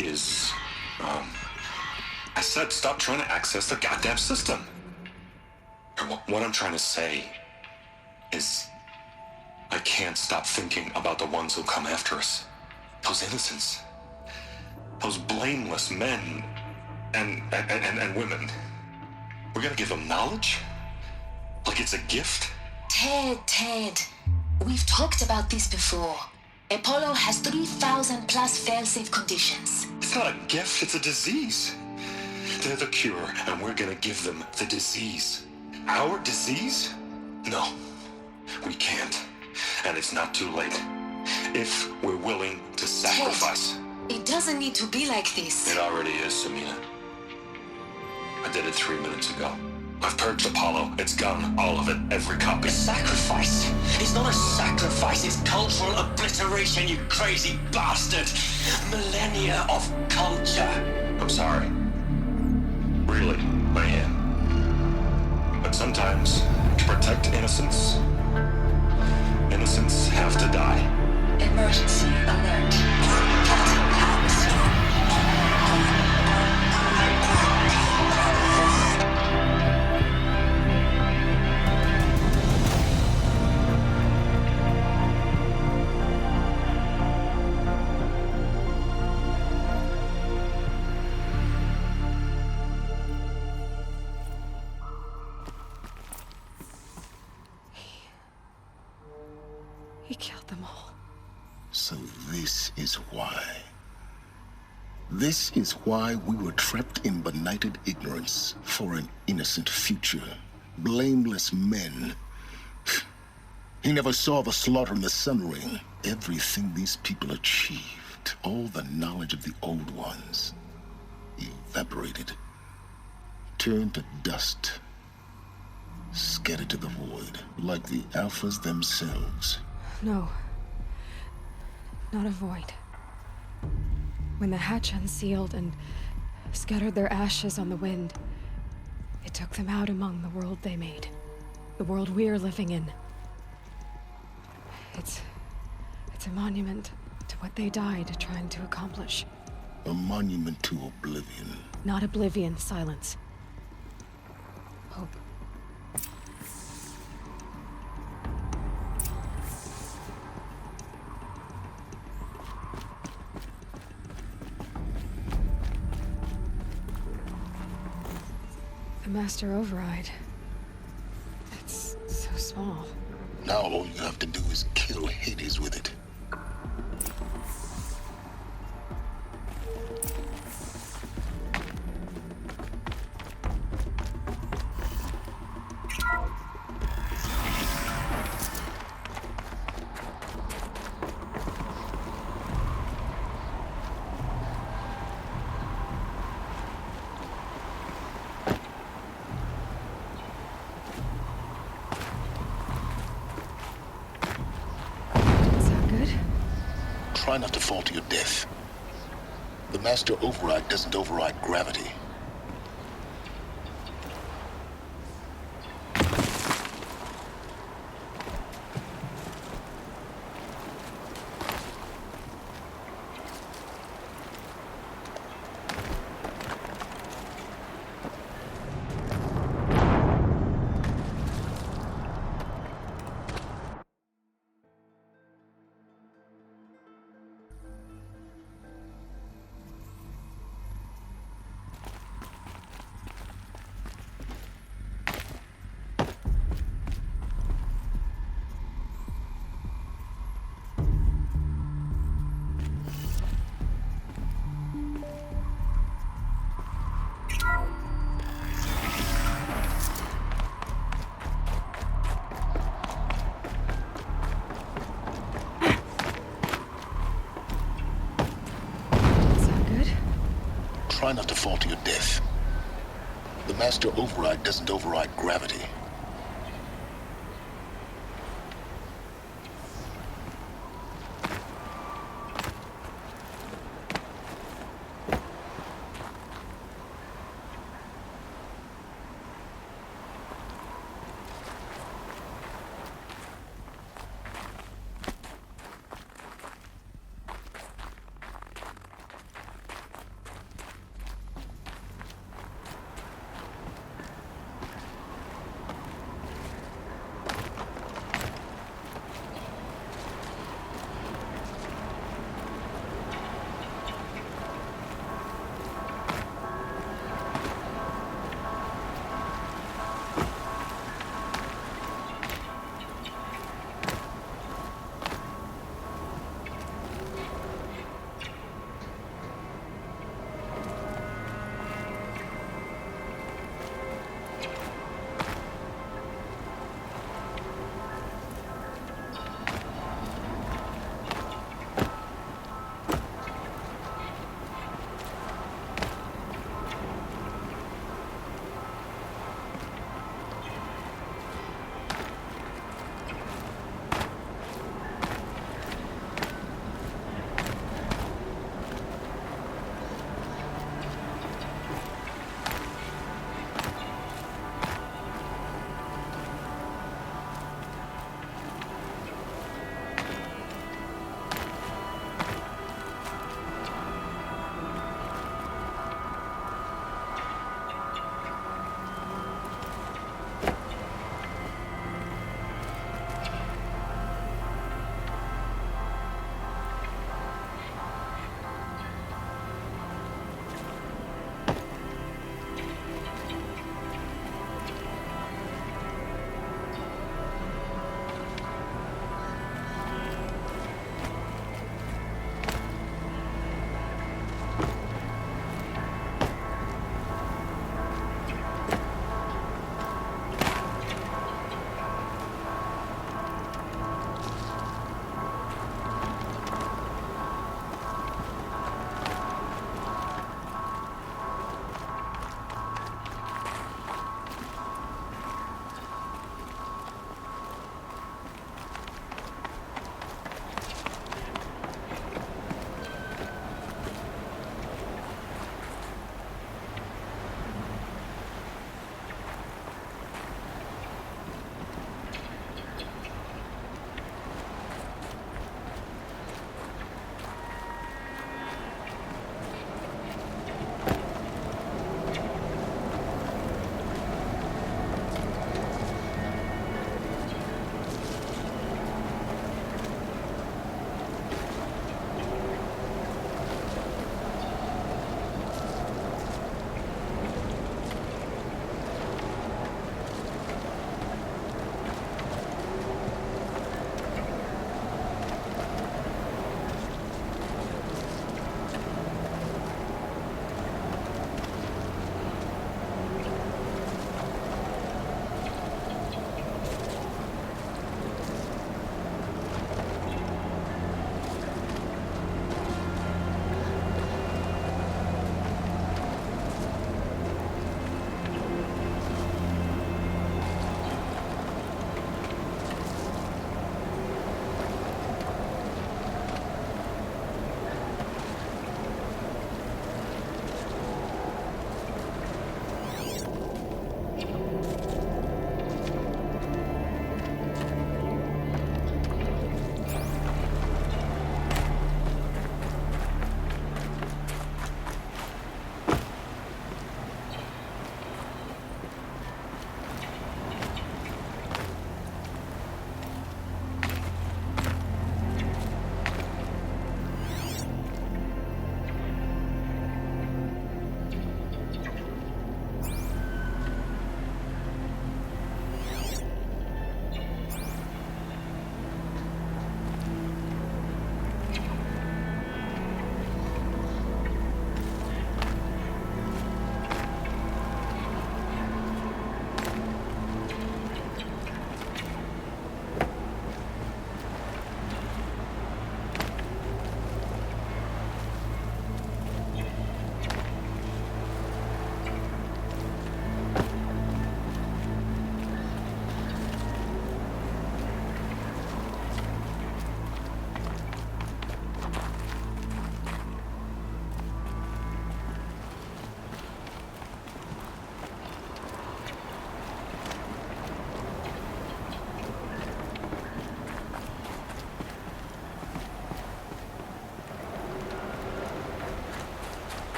is, I said stop trying to access the goddamn system. What I'm trying to say is, I can't stop thinking about the ones who come after us. Those innocents. Those blameless men and women. We're gonna give them knowledge? Like it's a gift? Ted. We've talked about this before. Apollo has 3,000 plus fail-safe conditions. It's not a gift, it's a disease. They're the cure, and we're gonna give them the disease. Our disease? No, we can't. And it's not too late. if we're willing to sacrifice. It doesn't need to be like this. It already is, Samina. I did it 3 minutes ago. I've purged Apollo. It's gone. All of it. Every copy. Sacrifice? It's not a sacrifice, it's cultural obliteration, you crazy bastard! Millennia of culture! I'm sorry. Really, I am. But sometimes, to protect innocence, innocents have to die. Emergency alert. Captain atmosphere. He killed them all. So this is why. This is why we were trapped in benighted ignorance for an innocent future. Blameless men. He never saw the slaughter in the Sun Ring. Everything these people achieved, all the knowledge of the old ones, evaporated, turned to dust, scattered to the void, like the Alphas themselves. No. Not a void. When the hatch unsealed and scattered their ashes on the wind, it took them out among the world they made. The world we're living in. It's a monument to what they died trying to accomplish. A monument to oblivion. Not oblivion, silence. Hope. The Master Override. It's so small. Now all you have to do is kill Hades with it. Try not to fall to your death. The Master Override doesn't override gravity. Try not to fall to your death. The Master Override doesn't override gravity.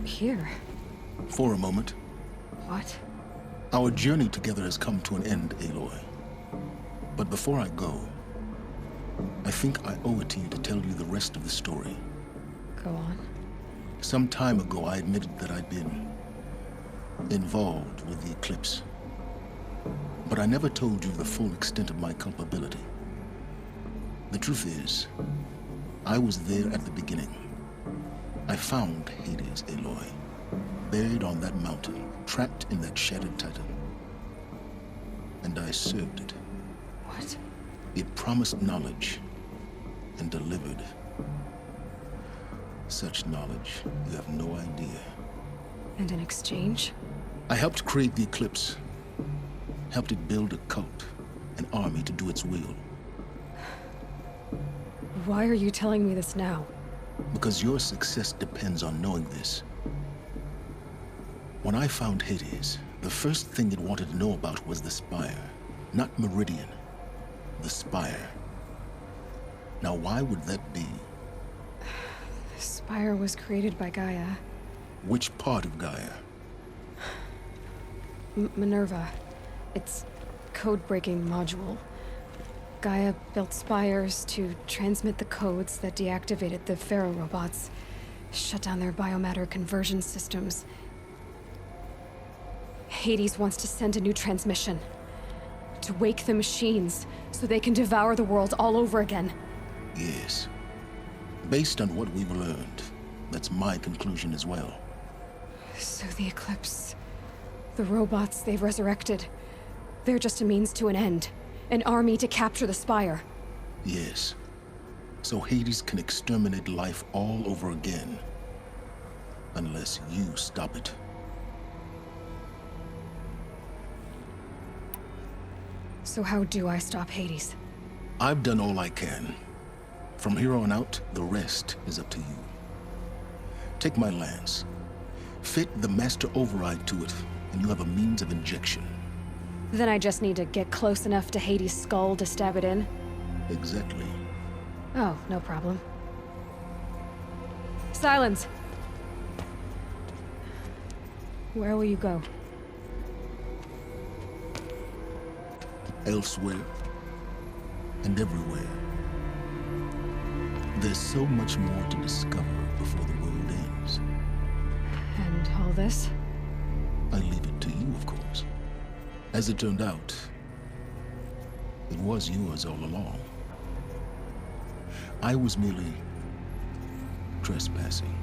here? For a moment. What? Our journey together has come to an end, Aloy. But before I go, I think I owe it to you to tell you the rest of the story. Go on. Some time ago, I admitted that I'd been involved with the eclipse. But I never told you the full extent of my culpability. The truth is, I was there at the beginning. I found Hades, Aloy, buried on that mountain, trapped in that shattered titan. And I served it. What? It promised knowledge and delivered such knowledge you have no idea. And in exchange? I helped create the eclipse. Helped it build a cult, an army to do its will. Why are you telling me this now? Because your success depends on knowing this. When I found Hades, the first thing it wanted to know about was the Spire. Not Meridian. The Spire. Now, why would that be? The Spire was created by Gaia. Which part of Gaia? Minerva. Its code-breaking module. Gaia built spires to transmit the codes that deactivated the Pharaoh robots, shut down their biomatter conversion systems. Hades wants to send a new transmission. To wake the machines, so they can devour the world all over again. Yes. Based on what we've learned, that's my conclusion as well. So the Eclipse, the robots they've resurrected, they're just a means to an end. An army to capture the Spire. Yes. So Hades can exterminate life all over again. Unless you stop it. So how do I stop Hades? I've done all I can. From here on out, the rest is up to you. Take my lance. Fit the master override to it, and you have a means of injection. Then I just need to get close enough to Hades' skull to stab it in? Exactly. Oh, no problem. Silence! Where will you go? Elsewhere. And everywhere. There's so much more to discover before the world ends. And all this? I leave it to you, of course. As it turned out, it was yours all along. I was merely trespassing.